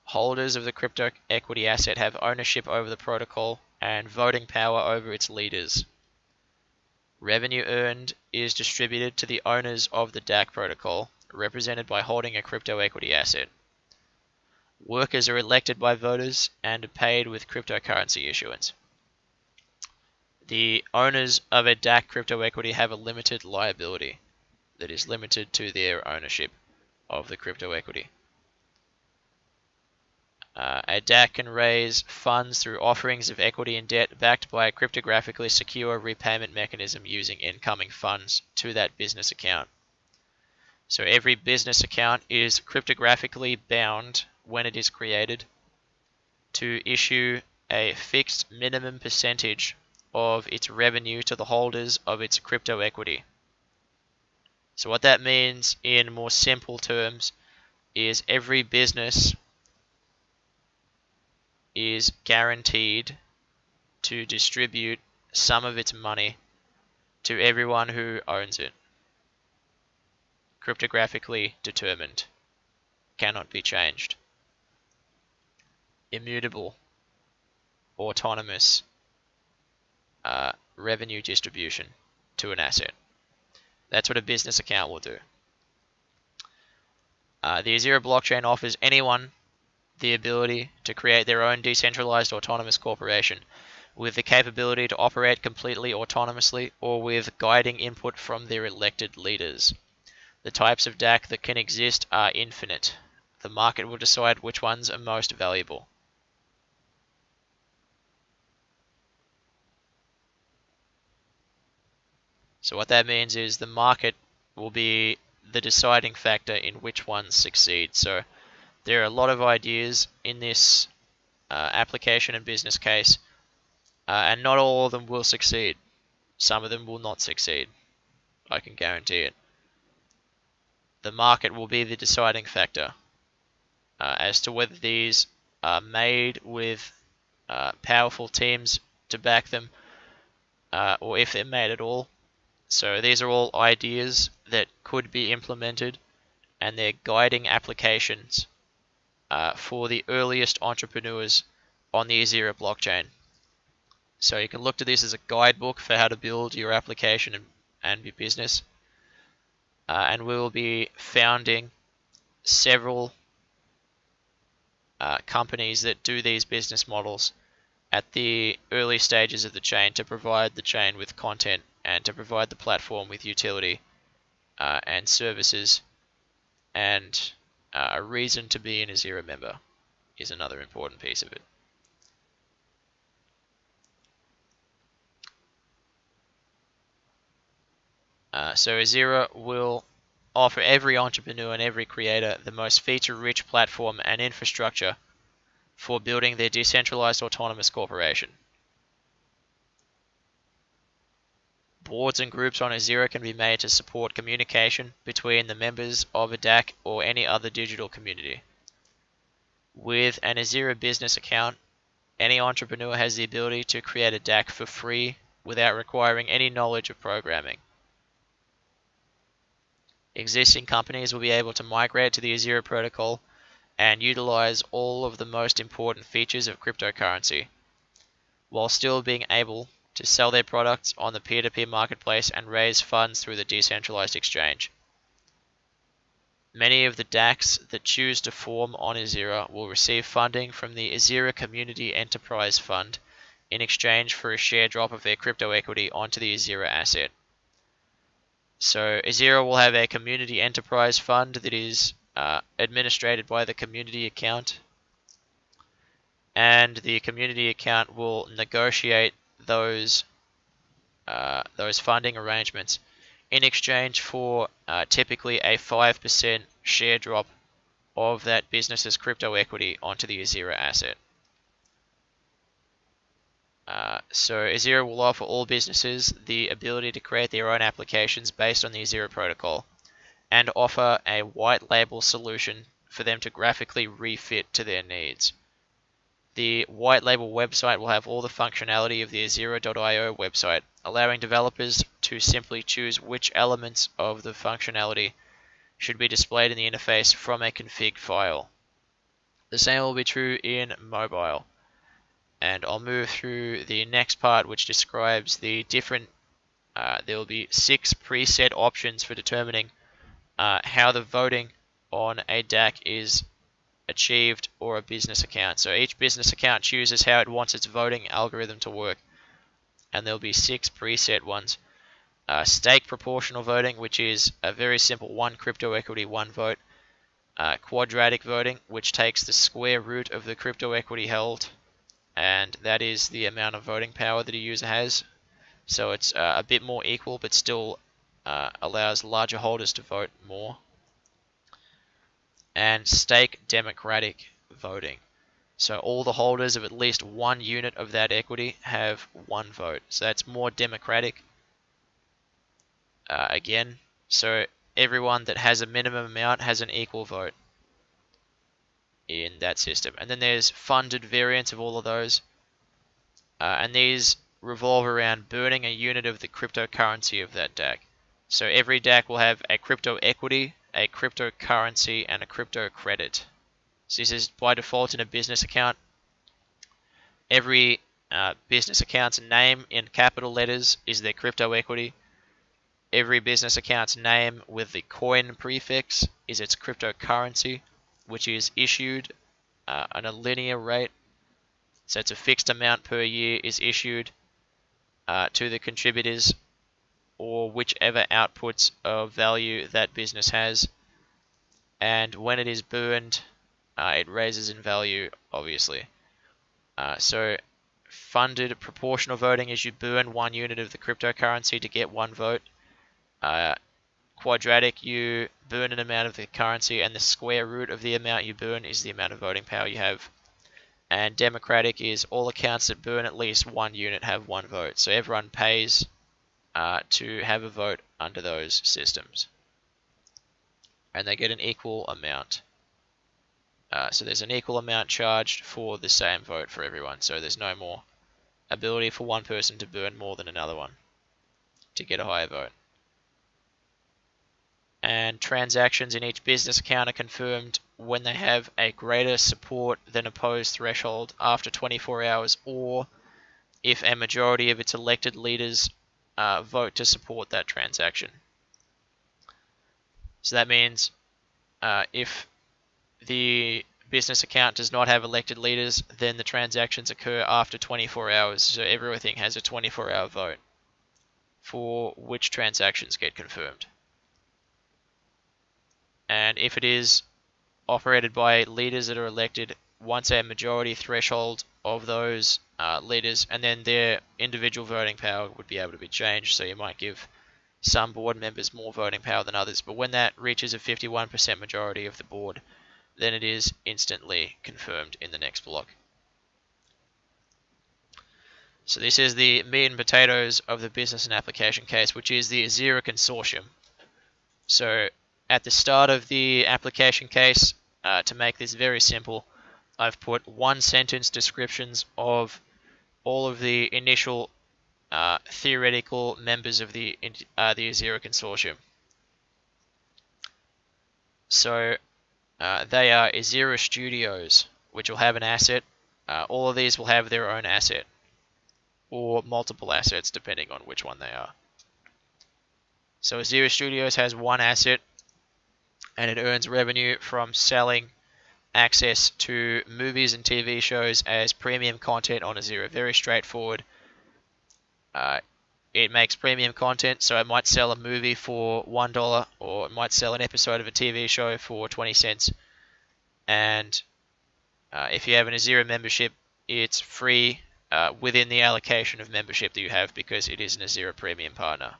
Holders of the crypto equity asset have ownership over the protocol and voting power over its leaders. Revenue earned is distributed to the owners of the DAC protocol, represented by holding a crypto equity asset. Workers are elected by voters and are paid with cryptocurrency issuance. The owners of a DAC crypto equity have a limited liability that is limited to their ownership of the crypto equity. A DAC can raise funds through offerings of equity and debt backed by a cryptographically secure repayment mechanism using incoming funds to that business account. So every business account is cryptographically bound when it is created to issue a fixed minimum percentage of its revenue to the holders of its crypto equity. So what that means in more simple terms is every business is guaranteed to distribute some of its money to everyone who owns it. Cryptographically determined. Cannot be changed. Immutable. Autonomous revenue distribution to an asset. That's what a business account will do. The EZIRA blockchain offers anyone the ability to create their own decentralized autonomous corporation with the capability to operate completely autonomously or with guiding input from their elected leaders. The types of DAC that can exist are infinite. The market will decide which ones are most valuable. So what that means is the market will be the deciding factor in which ones succeed. So there are a lot of ideas in this application and business case, and not all of them will succeed. Some of them will not succeed. I can guarantee it. The market will be the deciding factor as to whether these are made with powerful teams to back them, or if they're made at all. So these are all ideas that could be implemented, and they're guiding applications for the earliest entrepreneurs on the EZIRA blockchain. So you can look to this as a guidebook for how to build your application and your business. And we will be founding several companies that do these business models at the early stages of the chain to provide the chain with content and to provide the platform with utility and services, and a reason to be an EZIRA member is another important piece of it. So EZIRA will offer every entrepreneur and every creator the most feature-rich platform and infrastructure for building their decentralized autonomous corporation. Boards and groups on EZIRA can be made to support communication between the members of a DAC or any other digital community. With an EZIRA business account, any entrepreneur has the ability to create a DAC for free without requiring any knowledge of programming. Existing companies will be able to migrate to the EZIRA protocol and utilize all of the most important features of cryptocurrency, while still being able to sell their products on the peer-to-peer marketplace and raise funds through the decentralized exchange. Many of the DACs that choose to form on EZIRA will receive funding from the EZIRA Community Enterprise Fund in exchange for a share drop of their crypto equity onto the EZIRA asset. So EZIRA will have a community enterprise fund that is administrated by the community account, and the community account will negotiate those funding arrangements in exchange for typically a 5% share drop of that business's crypto equity onto the EZIRA asset. So EZIRA will offer all businesses the ability to create their own applications based on the EZIRA protocol and offer a white label solution for them to graphically refit to their needs. The white label website will have all the functionality of the EZIRA.io website, allowing developers to simply choose which elements of the functionality should be displayed in the interface from a config file. The same will be true in mobile. And I'll move through the next part, which describes the different, there will be 6 preset options for determining how the voting on a DAC is achieved or a business account. So each business account chooses how it wants its voting algorithm to work, and there'll be 6 preset ones. Stake proportional voting, which is a very simple 1 crypto equity, 1 vote. Quadratic voting, which takes the square root of the crypto equity held, and that is the amount of voting power that a user has. So it's a bit more equal, but still allows larger holders to vote more. And stake democratic voting. So all the holders of at least 1 unit of that equity have 1 vote. So that's more democratic. Again, so everyone that has a minimum amount has an equal vote in that system. And then there's funded variants of all of those. And these revolve around burning a unit of the cryptocurrency of that DAC. So every DAC will have a crypto equity, a cryptocurrency, and a crypto credit. So this is by default in a business account. Every business account's name in capital letters is their crypto equity. Every business account's name with the coin prefix is its cryptocurrency, which is issued on a linear rate. So it's a fixed amount per year is issued to the contributors or whichever outputs of value that business has. And when it is burned, it raises in value, obviously. So funded proportional voting is you burn 1 unit of the cryptocurrency to get 1 vote. Quadratic, you burn an amount of the currency, and the square root of the amount you burn is the amount of voting power you have. And democratic is all accounts that burn at least 1 unit have 1 vote. So everyone pays to have a vote under those systems. And they get an equal amount. So there's an equal amount charged for the same vote for everyone. So there's no more ability for one person to burn more than another one to get a higher vote. And transactions in each business account are confirmed when they have a greater support than opposed threshold after 24 hours, or if a majority of its elected leaders vote to support that transaction. So that means if the business account does not have elected leaders, then the transactions occur after 24 hours. So everything has a 24-hour vote for which transactions get confirmed. And if it is operated by leaders that are elected, once a majority threshold of those leaders, and then their individual voting power would be able to be changed. So you might give some board members more voting power than others, but when that reaches a 51% majority of the board, then it is instantly confirmed in the next block. So this is the meat and potatoes of the business and application case, which is the EZIRA consortium. So at the start of the application case, to make this very simple, I've put one-sentence descriptions of all of the initial theoretical members of the EZIRA consortium. So they are EZIRA Studios, which will have an asset. All of these will have their own asset, or multiple assets, depending on which one they are. So EZIRA Studios has one asset, and it earns revenue from selling access to movies and TV shows as premium content on EZIRA. Very straightforward. It makes premium content, so it might sell a movie for $1, or it might sell an episode of a TV show for 20 cents. And if you have an EZIRA membership, it's free within the allocation of membership that you have, because it is an EZIRA premium partner.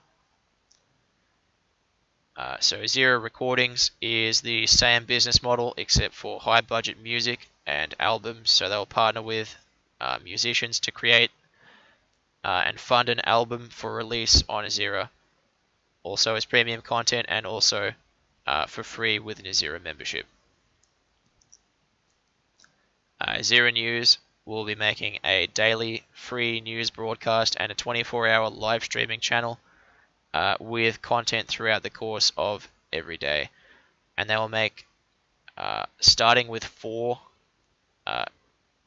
So EZIRA Recordings is the same business model, except for high budget music and albums. So they'll partner with musicians to create and fund an album for release on EZIRA, also as premium content, and also for free with an EZIRA membership. EZIRA News will be making a daily free news broadcast and a 24-hour live streaming channel with content throughout the course of every day. And they will make, starting with 4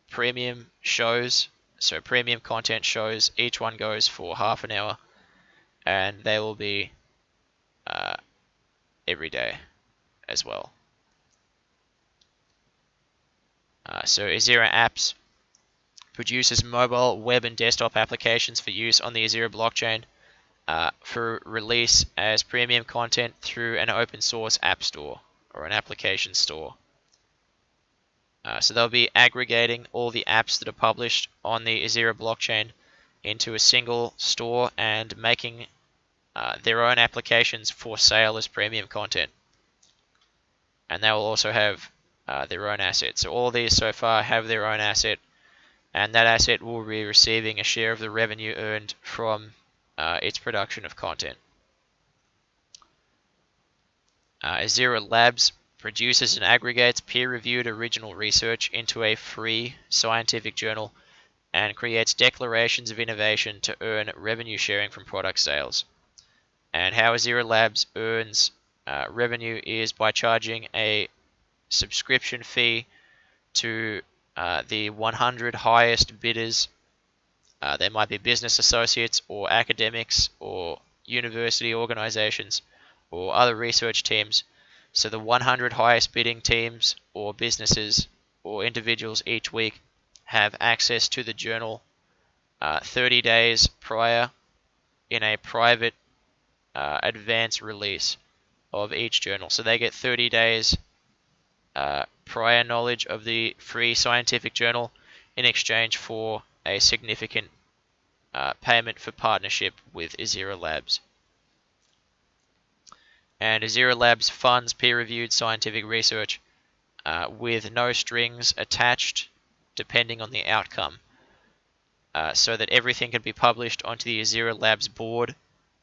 premium shows, so premium content shows. Each one goes for half an hour, and they will be every day as well. So EZIRA Apps produces mobile, web, and desktop applications for use on the EZIRA blockchain for release as premium content through an open source app store or an application store. So they'll be aggregating all the apps that are published on the EZIRA blockchain into a single store and making their own applications for sale as premium content. And they will also have their own asset. So all these so far have their own asset, and that asset will be receiving a share of the revenue earned from its production of content. EZIRA Labs produces and aggregates peer-reviewed original research into a free scientific journal and creates declarations of innovation to earn revenue sharing from product sales. And how EZIRA Labs earns revenue is by charging a subscription fee to the 100 highest bidders. They might be business associates or academics or university organizations or other research teams. So the 100 highest bidding teams or businesses or individuals each week have access to the journal 30 days prior in a private advance release of each journal. So they get 30 days prior knowledge of the free scientific journal in exchange for a significant payment for partnership with EZIRA Labs. And EZIRA Labs funds peer-reviewed scientific research with no strings attached depending on the outcome, so that everything can be published onto the EZIRA Labs board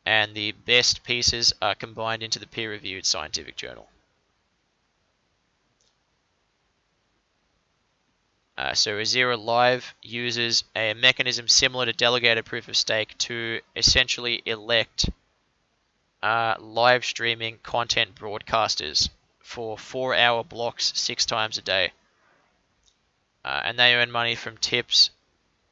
and the best pieces are combined into the peer-reviewed scientific journal. So EZIRA Live uses a mechanism similar to delegated proof of stake to essentially elect live streaming content broadcasters for 4-hour blocks 6 times a day. And they earn money from tips,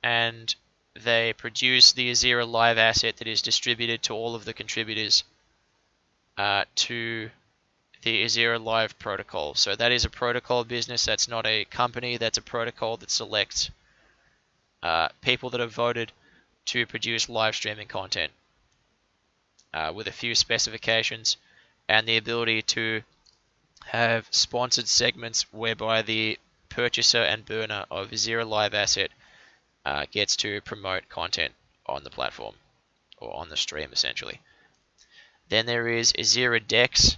and they produce the EZIRA Live asset that is distributed to all of the contributors to the EZIRA Live protocol. So that is a protocol business. That's not a company. That's a protocol that selects people that have voted to produce live streaming content with a few specifications and the ability to have sponsored segments whereby the purchaser and burner of EZIRA Live asset gets to promote content on the platform or on the stream essentially. Then there is EZIRA Dex,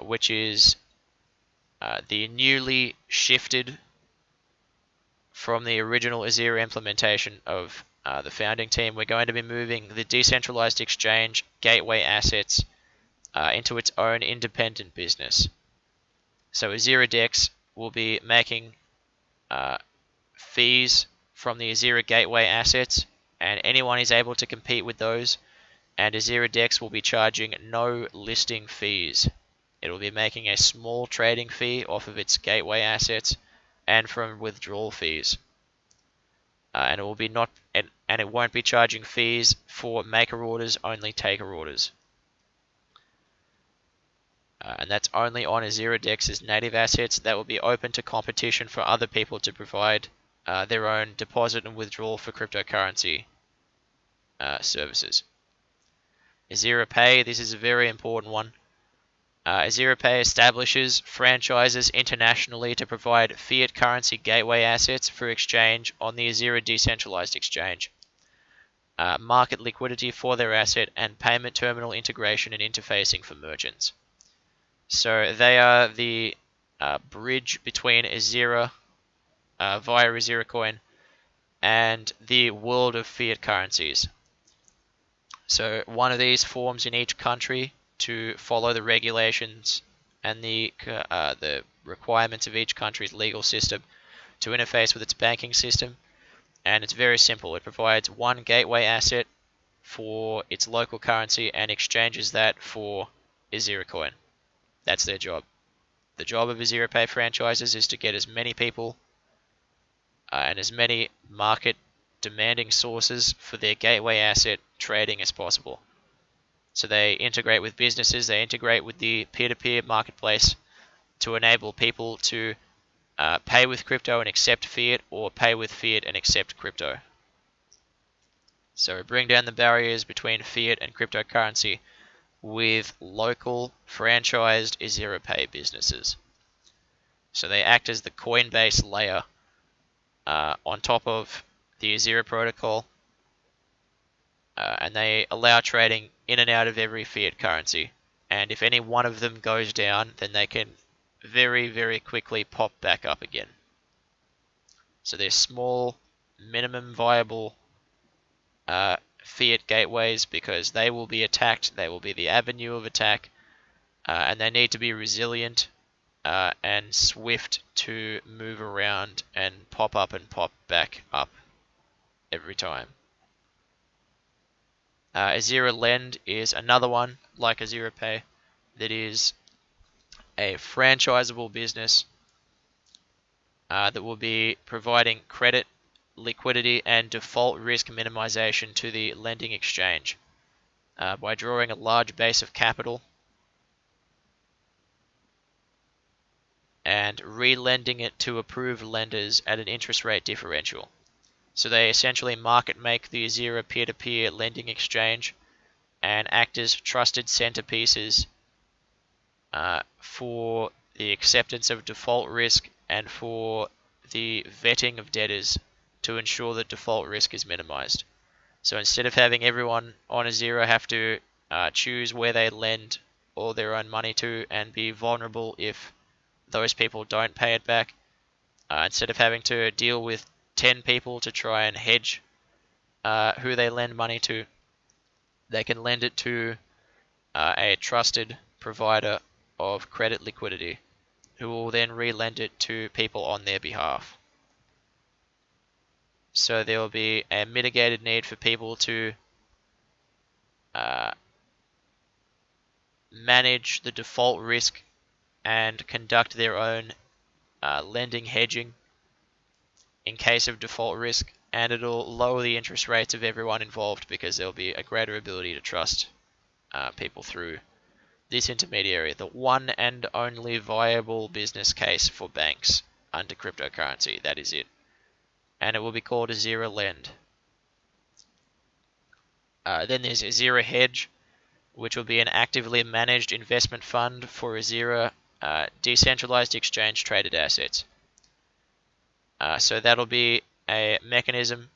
which is the newly shifted from the original EZIRA implementation of the founding team. We're going to be moving the decentralized exchange gateway assets into its own independent business. So EZIRA Dex will be making fees from the EZIRA gateway assets, and anyone is able to compete with those, and EZIRA Dex will be charging no listing fees. It will be making a small trading fee off of its gateway assets and from withdrawal fees. And it will be and it won't be charging fees for maker orders, only taker orders. And that's only on EZIRA Dex's native assets. That will be open to competition for other people to provide their own deposit and withdrawal for cryptocurrency services. EZIRA Pay, this is a very important one. EZIRA Pay establishes franchises internationally to provide fiat currency gateway assets for exchange on the EZIRA decentralized exchange, market liquidity for their asset, and payment terminal integration and interfacing for merchants. So they are the bridge between EZIRA via EZIRA Coin and the world of fiat currencies. So one of these forms in each country to follow the regulations and the requirements of each country's legal system to interface with its banking system. And it's very simple. It provides one gateway asset for its local currency and exchanges that for EZIRA Coin. That's their job. The job of EZIRA Pay franchises is to get as many people and as many market demanding sources for their gateway asset trading as possible. So they integrate with businesses, they integrate with the peer-to-peer marketplace to enable people to pay with crypto and accept fiat, or pay with fiat and accept crypto. So bring down the barriers between fiat and cryptocurrency with local franchised EZIRA Pay businesses. So they act as the Coinbase layer on top of the EZIRA protocol, and they allow trading in and out of every fiat currency. And if any one of them goes down, then they can very, very quickly pop back up again. So they're small, minimum viable fiat gateways because they will be attacked, they will be the avenue of attack, and they need to be resilient and swift to move around and pop up and pop back up every time. EZIRA Lend is another one, like EZIRA Pay, that is a franchisable business that will be providing credit, liquidity, and default risk minimization to the lending exchange by drawing a large base of capital and re-lending it to approved lenders at an interest rate differential. So they essentially market make the EZIRA peer-to-peer lending exchange and act as trusted centerpieces for the acceptance of default risk and for the vetting of debtors to ensure that default risk is minimized. So instead of having everyone on EZIRA have to choose where they lend all their own money to and be vulnerable if those people don't pay it back, instead of having to deal with 10 people to try and hedge who they lend money to, they can lend it to a trusted provider of credit liquidity, who will then re-lend it to people on their behalf. So there will be a mitigated need for people to manage the default risk and conduct their own lending hedging in case of default risk, and it'll lower the interest rates of everyone involved because there'll be a greater ability to trust people through this intermediary, the one and only viable business case for banks under cryptocurrency. That is it. And it will be called EZIRA Lend. Then there's EZIRA Hedge, which will be an actively managed investment fund for EZIRA decentralized exchange traded assets. So that'll be a mechanism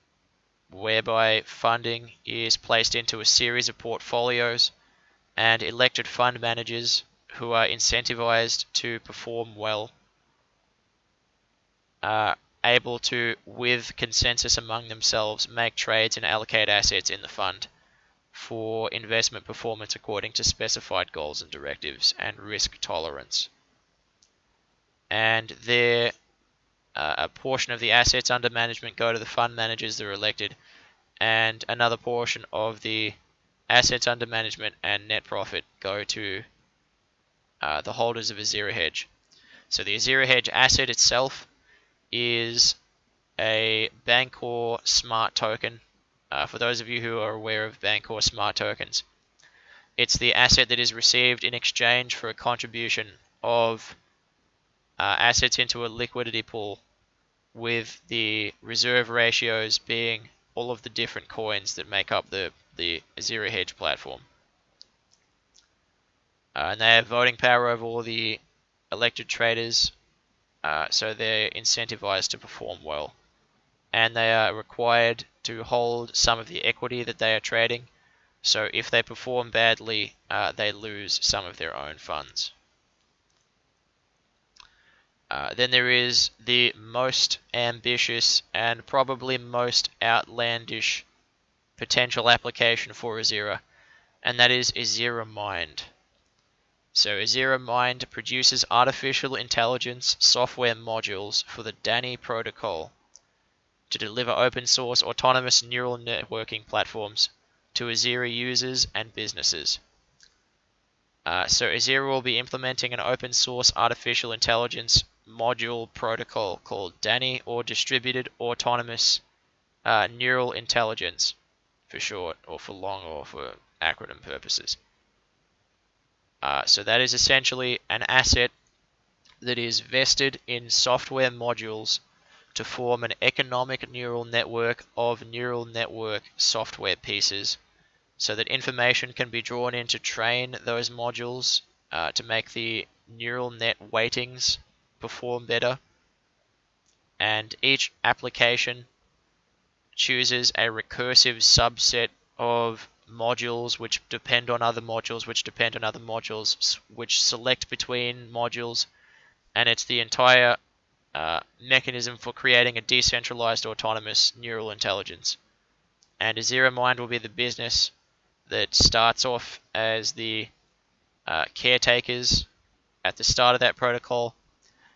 whereby funding is placed into a series of portfolios, and elected fund managers who are incentivized to perform well are able to, with consensus among themselves, make trades and allocate assets in the fund for investment performance according to specified goals and directives and risk tolerance. And a portion of the assets under management go to the fund managers that are elected, and another portion of the assets under management and net profit go to the holders of EZIRA Hedge. So the EZIRA Hedge asset itself is a Bancor smart token. For those of you who are aware of Bancor smart tokens, it's the asset that is received in exchange for a contribution of assets into a liquidity pool, with the reserve ratios being all of the different coins that make up the EZIRA Hedge platform. And they have voting power over all the elected traders, so they're incentivized to perform well. And they are required to hold some of the equity that they are trading, so if they perform badly, they lose some of their own funds. Then there is the most ambitious and probably most outlandish potential application for EZIRA, and that is EZIRA Mind. So EZIRA Mind produces artificial intelligence software modules for the DANI protocol to deliver open source autonomous neural networking platforms to EZIRA users and businesses. So EZIRA will be implementing an open source artificial intelligence module protocol called DANI, or Distributed Autonomous Neural Intelligence for short, or for long, or for acronym purposes. So that is essentially an asset that is vested in software modules to form an economic neural network of neural network software pieces, so that information can be drawn in to train those modules to make the neural net weightings perform better. And each application chooses a recursive subset of modules which depend on other modules, which depend on other modules, which select between modules, and it's the entire mechanism for creating a decentralized autonomous neural intelligence. And EZIRA Mind will be the business that starts off as the caretakers at the start of that protocol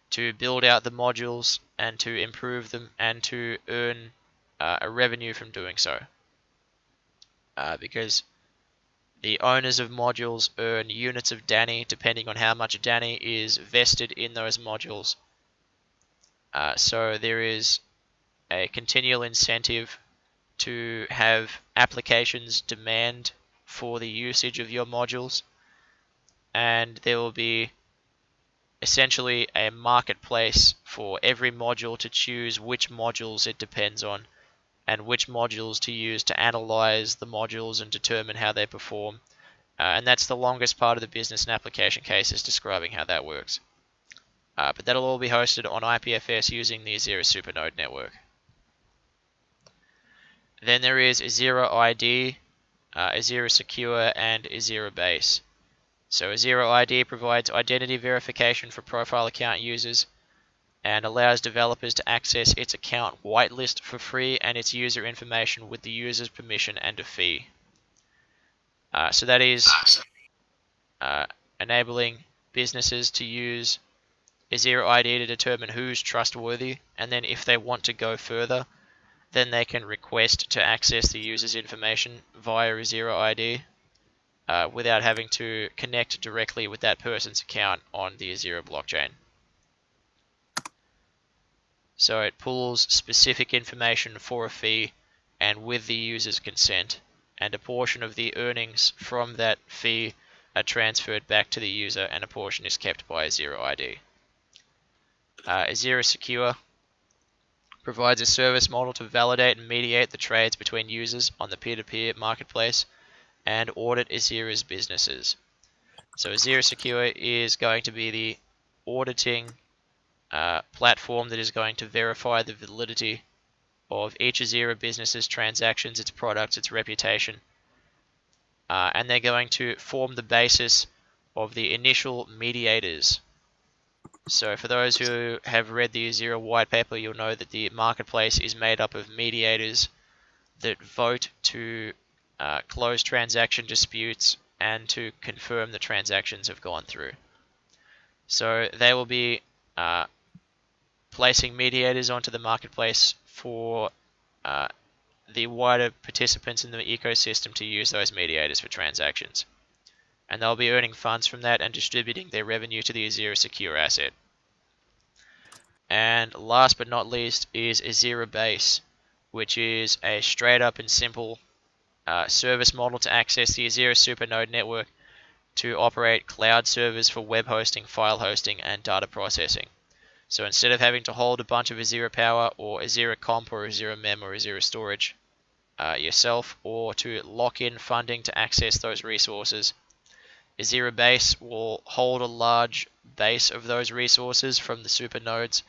to build out the modules and to improve them and to earn a revenue from doing so. Because the owners of modules earn units of DANI depending on how much DANI is vested in those modules. So there is a continual incentive to have applications demand for the usage of your modules, and there will be essentially a marketplace for every module to choose which modules it depends on and which modules to use to analyze the modules and determine how they perform. And that's the longest part of the business and application cases describing how that works. But that'll all be hosted on IPFS using the EZIRA Supernode network. Then there is EZIRA ID, EZIRA Secure, and EZIRA Base. So EZIRA ID provides identity verification for profile account users and allows developers to access its account whitelist for free and its user information with the user's permission and a fee. So that is enabling businesses to use EZIRA ID to determine who's trustworthy, and then if they want to go further, then they can request to access the user's information via EZIRA ID without having to connect directly with that person's account on the EZIRA blockchain. So it pulls specific information for a fee and with the user's consent, and a portion of the earnings from that fee are transferred back to the user and a portion is kept by EZIRA ID. EZIRA Secure provides a service model to validate and mediate the trades between users on the peer-to-peer marketplace and audit EZIRA's businesses. So EZIRA Secure is going to be the auditing platform that is going to verify the validity of each EZIRA business's transactions, its products, its reputation, and they're going to form the basis of the initial mediators. So for those who have read the EZIRA Whitepaper, you'll know that the marketplace is made up of mediators that vote to close transaction disputes and to confirm the transactions have gone through. So they will be placing mediators onto the marketplace for the wider participants in the ecosystem to use those mediators for transactions. And they'll be earning funds from that and distributing their revenue to the EZIRA Secure asset. And last but not least is EZIRA Base, which is a straight up and simple service model to access the EZIRA Supernode network to operate cloud servers for web hosting, file hosting, and data processing. So instead of having to hold a bunch of EZIRA power or EZIRA comp or EZIRA mem or EZIRA storage yourself, or to lock in funding to access those resources, EZIRA Base will hold a large base of those resources from the super nodes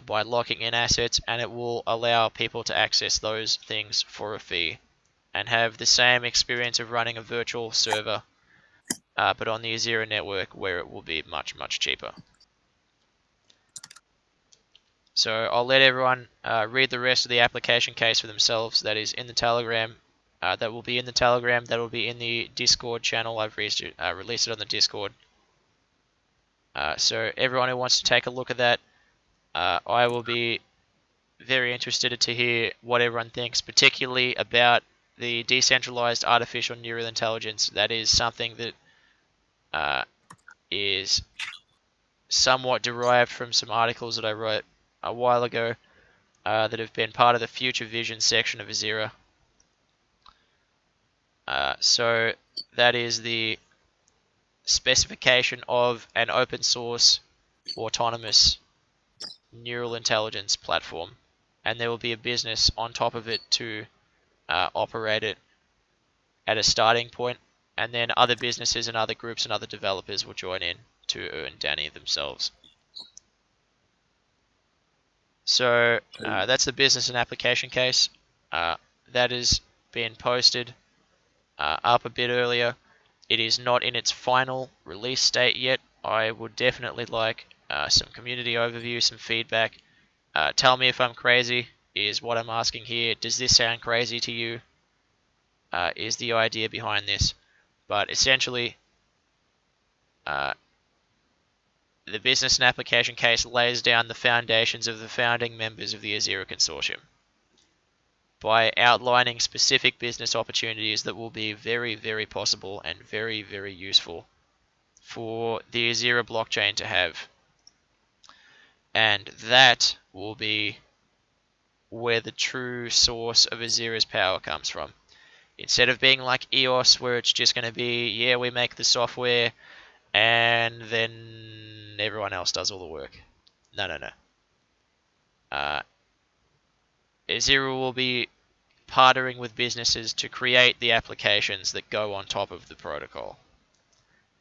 by locking in assets, and it will allow people to access those things for a fee and have the same experience of running a virtual server, but on the EZIRA network, where it will be much, much cheaper. So I'll let everyone read the rest of the application case for themselves. That is in the Telegram. That will be in the Telegram. That will be in the Discord channel. I've released it on the Discord. So everyone who wants to take a look at that, I will be very interested to hear what everyone thinks, particularly about the decentralized artificial neural intelligence. That is something that is somewhat derived from some articles that I wrote a while ago that have been part of the future vision section of EZIRA. So that is the specification of an open source autonomous neural intelligence platform, and there will be a business on top of it to operate it at a starting point, and then other businesses and other groups and other developers will join in to earn Danny themselves. So that's the business and application case. That has been posted up a bit earlier. It is not in its final release state yet. I would definitely like some community overview, some feedback. Tell me if I'm crazy, is what I'm asking here. Does this sound crazy to you? Is the idea behind this. But essentially, the business and application case lays down the foundations of the founding members of the EZIRA consortium by outlining specific business opportunities that will be very, very possible and very, very useful for the EZIRA blockchain to have. And that will be where the true source of EZIRA's power comes from. Instead of being like EOS, where it's just going to be, yeah, we make the software and then everyone else does all the work. No. EZIRA will be partnering with businesses to create the applications that go on top of the protocol.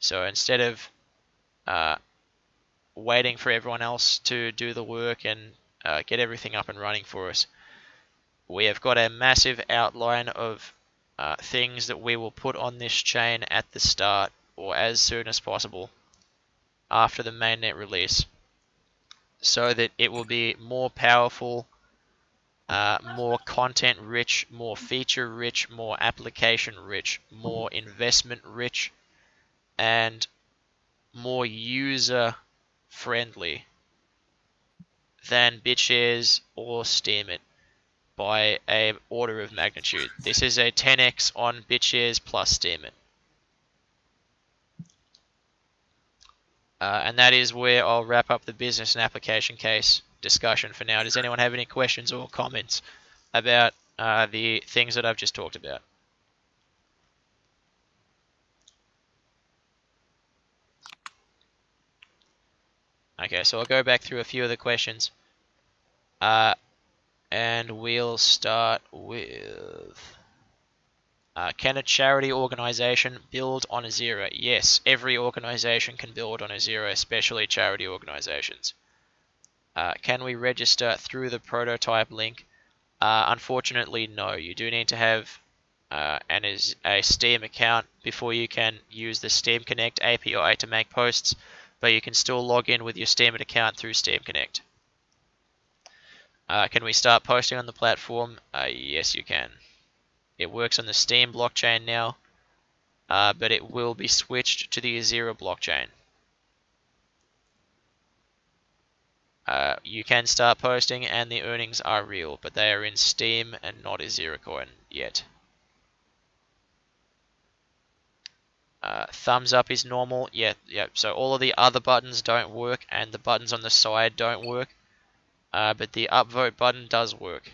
So instead of waiting for everyone else to do the work and get everything up and running for us, we have got a massive outline of things that we will put on this chain at the start or as soon as possible after the mainnet release, so that it will be more powerful more content rich, more feature rich, more application rich, more investment rich, and more user friendly than bitshares or Steemit by a order of magnitude. This is a 10x on bitshares plus Steemit. And that is where I'll wrap up the business and application case discussion for now. Does anyone have any questions or comments about the things that I've just talked about? Okay, so I'll go back through a few of the questions. And we'll start with... can a charity organization build on EZIRA? Yes, every organization can build on EZIRA, especially charity organizations. Can we register through the prototype link? Unfortunately, no. You do need to have a Steam account before you can use the Steam Connect API to make posts, but you can still log in with your Steam account through Steam Connect. Can we start posting on the platform? Yes, you can. It works on the Steam blockchain now, but it will be switched to the EZIRA blockchain. You can start posting and the earnings are real, but they are in Steam and not EZIRA coin yet. Thumbs up is normal. Yeah. So all of the other buttons don't work and the buttons on the side don't work, but the upvote button does work.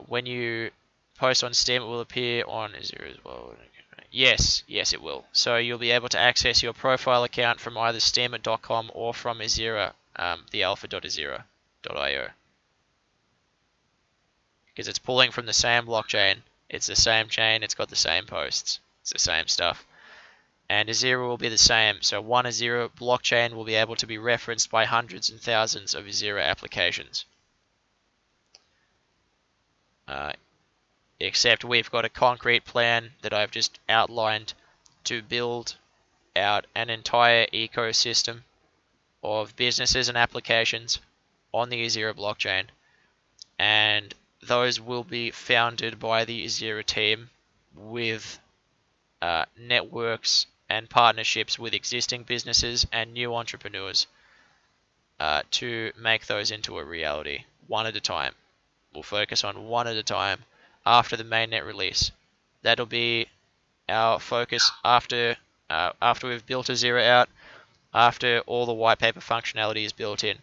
When you post on Steam, it will appear on EZIRA as well. Yes, it will. So you'll be able to access your profile account from either steemit.com or from EZIRA, the alpha.ezira.io. Because it's pulling from the same blockchain, it's the same chain, it's got the same posts, it's the same stuff. And EZIRA will be the same, so one EZIRA blockchain will be able to be referenced by hundreds and thousands of EZIRA applications. Except we've got a concrete plan that I've just outlined to build out an entire ecosystem of businesses and applications on the EZIRA blockchain, and those will be founded by the EZIRA team with networks and partnerships with existing businesses and new entrepreneurs to make those into a reality, one at a time. We'll focus on one at a time after the mainnet release. That'll be our focus after we've built EZIRA out, after all the whitepaper functionality is built in.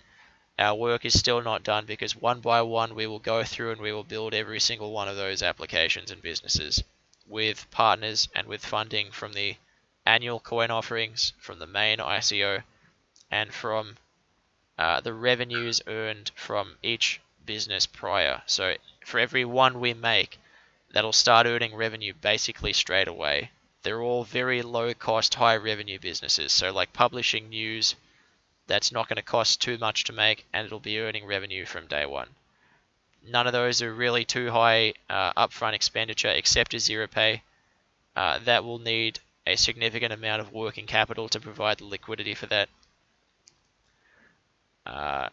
Our work is still not done because one by one we will go through and we will build every single one of those applications and businesses with partners and with funding from the annual coin offerings, from the main ICO, and from the revenues earned from each business prior. So for every one we make, that'll start earning revenue basically straight away. They're all very low cost, high revenue businesses. So like publishing news, that's not going to cost too much to make and it'll be earning revenue from day one. None of those are really too high upfront expenditure except EZIRA Pay. That will need a significant amount of working capital to provide the liquidity for that.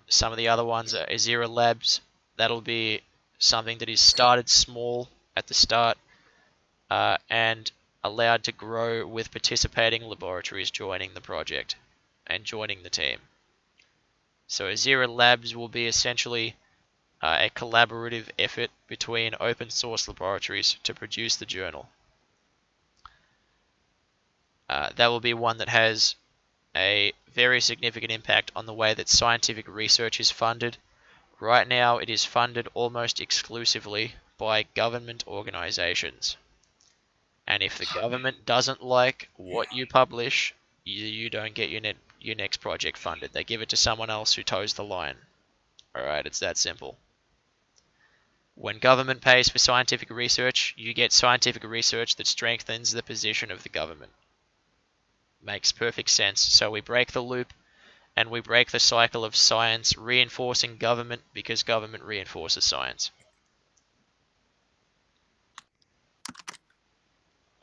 Some of the other ones are EZIRA Labs. That'll be something that is started small at the start and allowed to grow with participating laboratories joining the project and joining the team. So EZIRA Labs will be essentially a collaborative effort between open source laboratories to produce the journal. That will be one that has a very significant impact on the way that scientific research is funded. Right now it is funded almost exclusively by government organizations. And if the government doesn't like what you publish, you don't get your next project funded. They give it to someone else who toes the line. Alright, it's that simple. When government pays for scientific research, you get scientific research that strengthens the position of the government. Makes perfect sense. So we break the loop and we break the cycle of science reinforcing government because government reinforces science.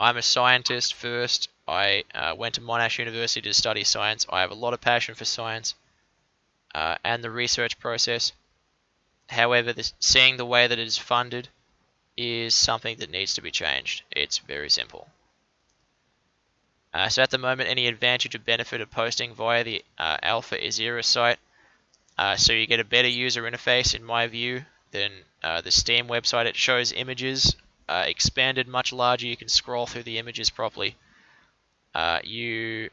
I'm a scientist first. I went to Monash University to study science. I have a lot of passion for science and the research process. However, seeing the way that it is funded is something that needs to be changed. It's very simple. So at the moment, any advantage or benefit of posting via the Alpha EZIRA site, so you get a better user interface in my view than the Steam website. It shows images expanded much larger. You can scroll through the images properly. You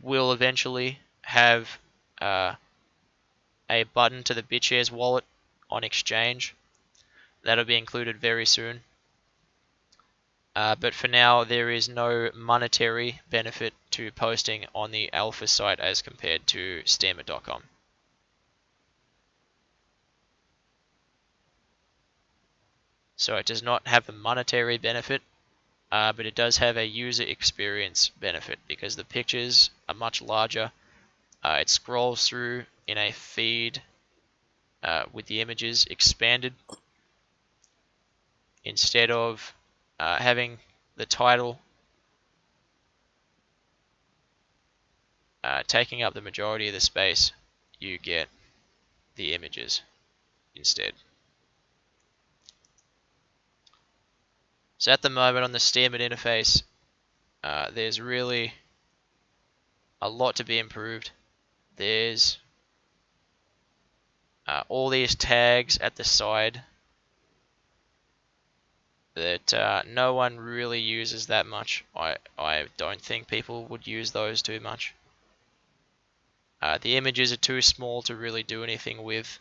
will eventually have a button to the bitshares wallet on exchange. That'll be included very soon. But for now, there is no monetary benefit to posting on the Alpha site as compared to Steamer.com. So it does not have a monetary benefit, but it does have a user experience benefit because the pictures are much larger. It scrolls through in a feed with the images expanded instead of having the title taking up the majority of the space. You get the images instead. So at the moment on the Steemit interface, there's really a lot to be improved. There's all these tags at the side that no one really uses that much. I don't think people would use those too much. The images are too small to really do anything with.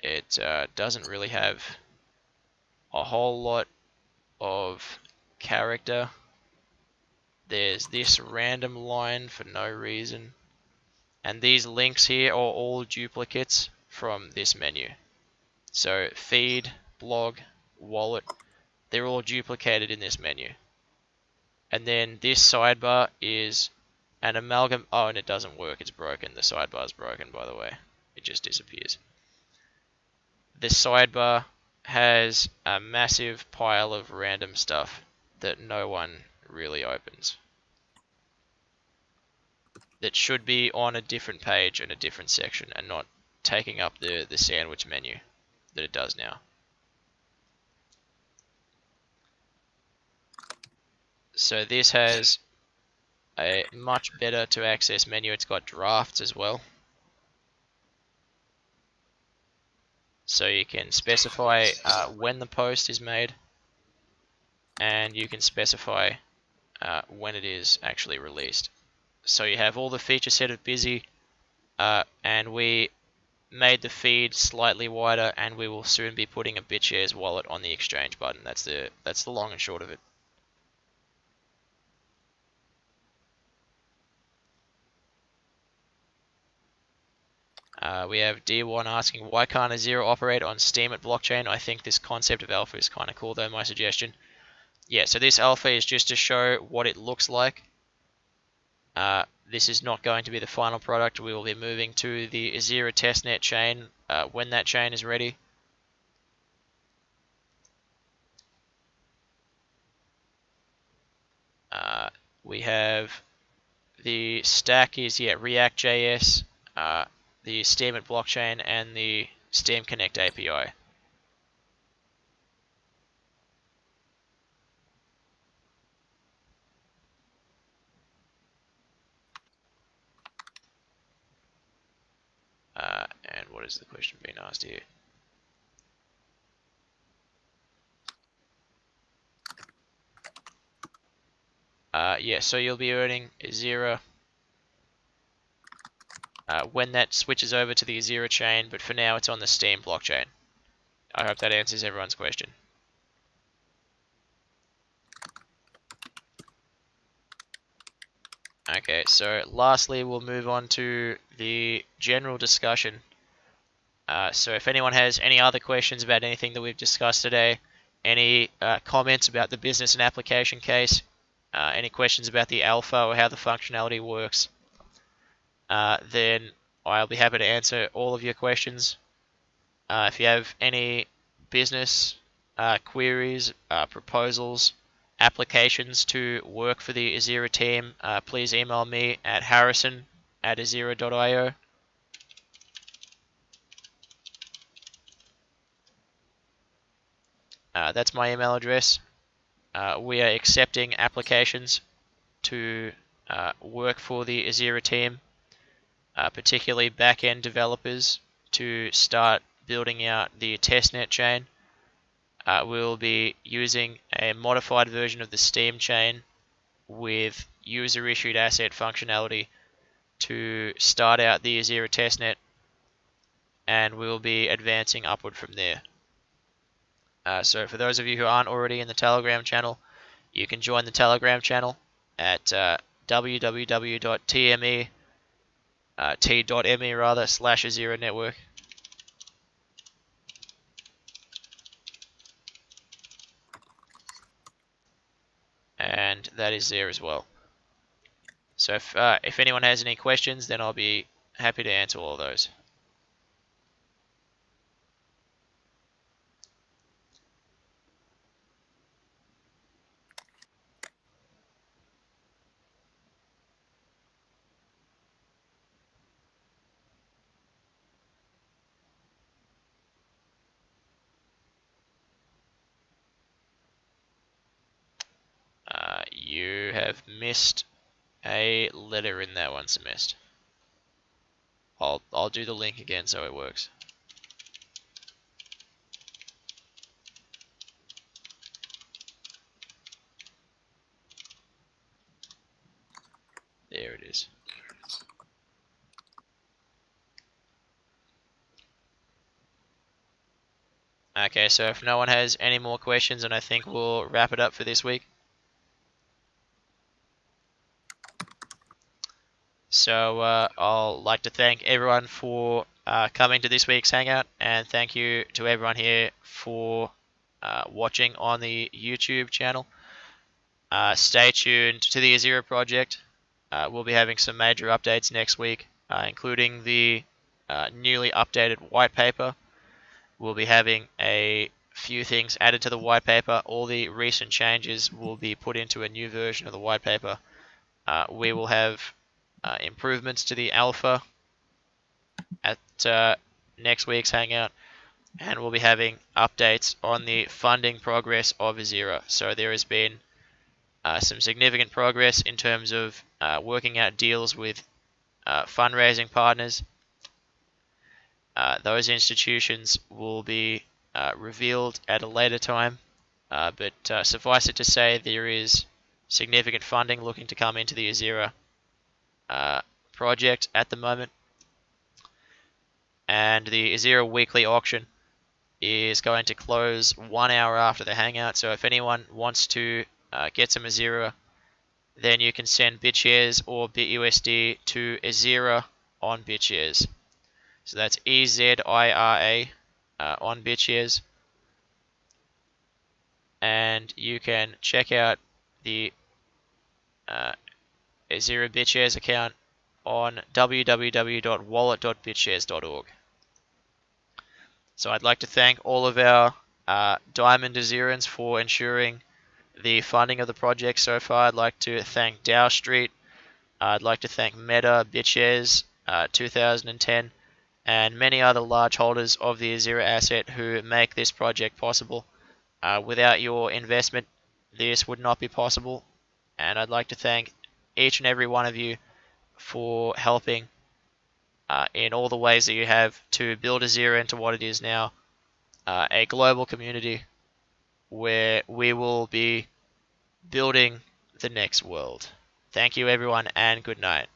It doesn't really have a whole lot of character. There's this random line for no reason. And these links here are all duplicates from this menu. So feed, blog, wallet, they're all duplicated in this menu. And then this sidebar is an amalgam. Oh, and it doesn't work. It's broken. The sidebar is broken, by the way. It just disappears. This sidebar has a massive pile of random stuff that no one really opens. That should be on a different page in a different section and not taking up the sandwich menu that it does now. So this has a much better to access menu. It's got drafts as well. So you can specify when the post is made, and you can specify when it is actually released. So you have all the feature set of busy, and we made the feed slightly wider, and we will soon be putting a bitshares wallet on the exchange button. That's the long and short of it. We have D1 asking, why can't EZIRA operate on Steemit blockchain? I think this concept of alpha is kind of cool though, my suggestion. Yeah, so this alpha is just to show what it looks like. This is not going to be the final product. We will be moving to the EZIRA testnet chain when that chain is ready. We have the stack is React.js, the Steemit blockchain, and the Steam Connect API. And what is the question being asked here? Yeah, so you'll be earning EZIRA when that switches over to the EZIRA chain, but for now it's on the Steam blockchain. I hope that answers everyone's question. Okay, so lastly we'll move on to the general discussion. So if anyone has any other questions about anything that we've discussed today, any comments about the business and application case, any questions about the alpha or how the functionality works, then I'll be happy to answer all of your questions. If you have any business queries, proposals, applications to work for the EZIRA team, please email me at harrison@ezira.io. That's my email address. We are accepting applications to work for the EZIRA team, particularly back-end developers, to start building out the testnet chain. We'll be using a modified version of the Steam chain with user-issued asset functionality to start out the EZIRA testnet, and we'll be advancing upward from there. So for those of you who aren't already in the Telegram channel, you can join the Telegram channel at www.t.me /EZIRA network. And that is there as well. So if anyone has any questions, then I'll be happy to answer all of those. You have missed a letter in that one semester. I'll do the link again so it works. There it is. Okay, so if no one has any more questions, then I think we'll wrap it up for this week. So I'll like to thank everyone for coming to this week's Hangout, and thank you to everyone here for watching on the YouTube channel. Stay tuned to the EZIRA project. We'll be having some major updates next week, including the newly updated white paper. We'll be having a few things added to the white paper. All the recent changes will be put into a new version of the white paper. We will have improvements to the alpha at next week's Hangout, and we'll be having updates on the funding progress of EZIRA. So there has been some significant progress in terms of working out deals with fundraising partners. Those institutions will be revealed at a later time, but suffice it to say there is significant funding looking to come into the EZIRA project at the moment, and the EZIRA Weekly Auction is going to close 1 hour after the Hangout. So if anyone wants to get some EZIRA, then you can send bitshares or bitUSD to EZIRA on bitshares. So that's EZIRA on bitshares, and you can check out the EZIRA bitshares account on www.wallet.bitshares.org. So I'd like to thank all of our Diamond EZIRANs for ensuring the funding of the project so far. I'd like to thank Dow Street. I'd like to thank Meta, bitshares 2010, and many other large holders of the EZIRA asset who make this project possible. Without your investment, this would not be possible, and I'd like to thank each and every one of you for helping in all the ways that you have to build EZIRA into what it is now, a global community where we will be building the next world. Thank you everyone, and good night.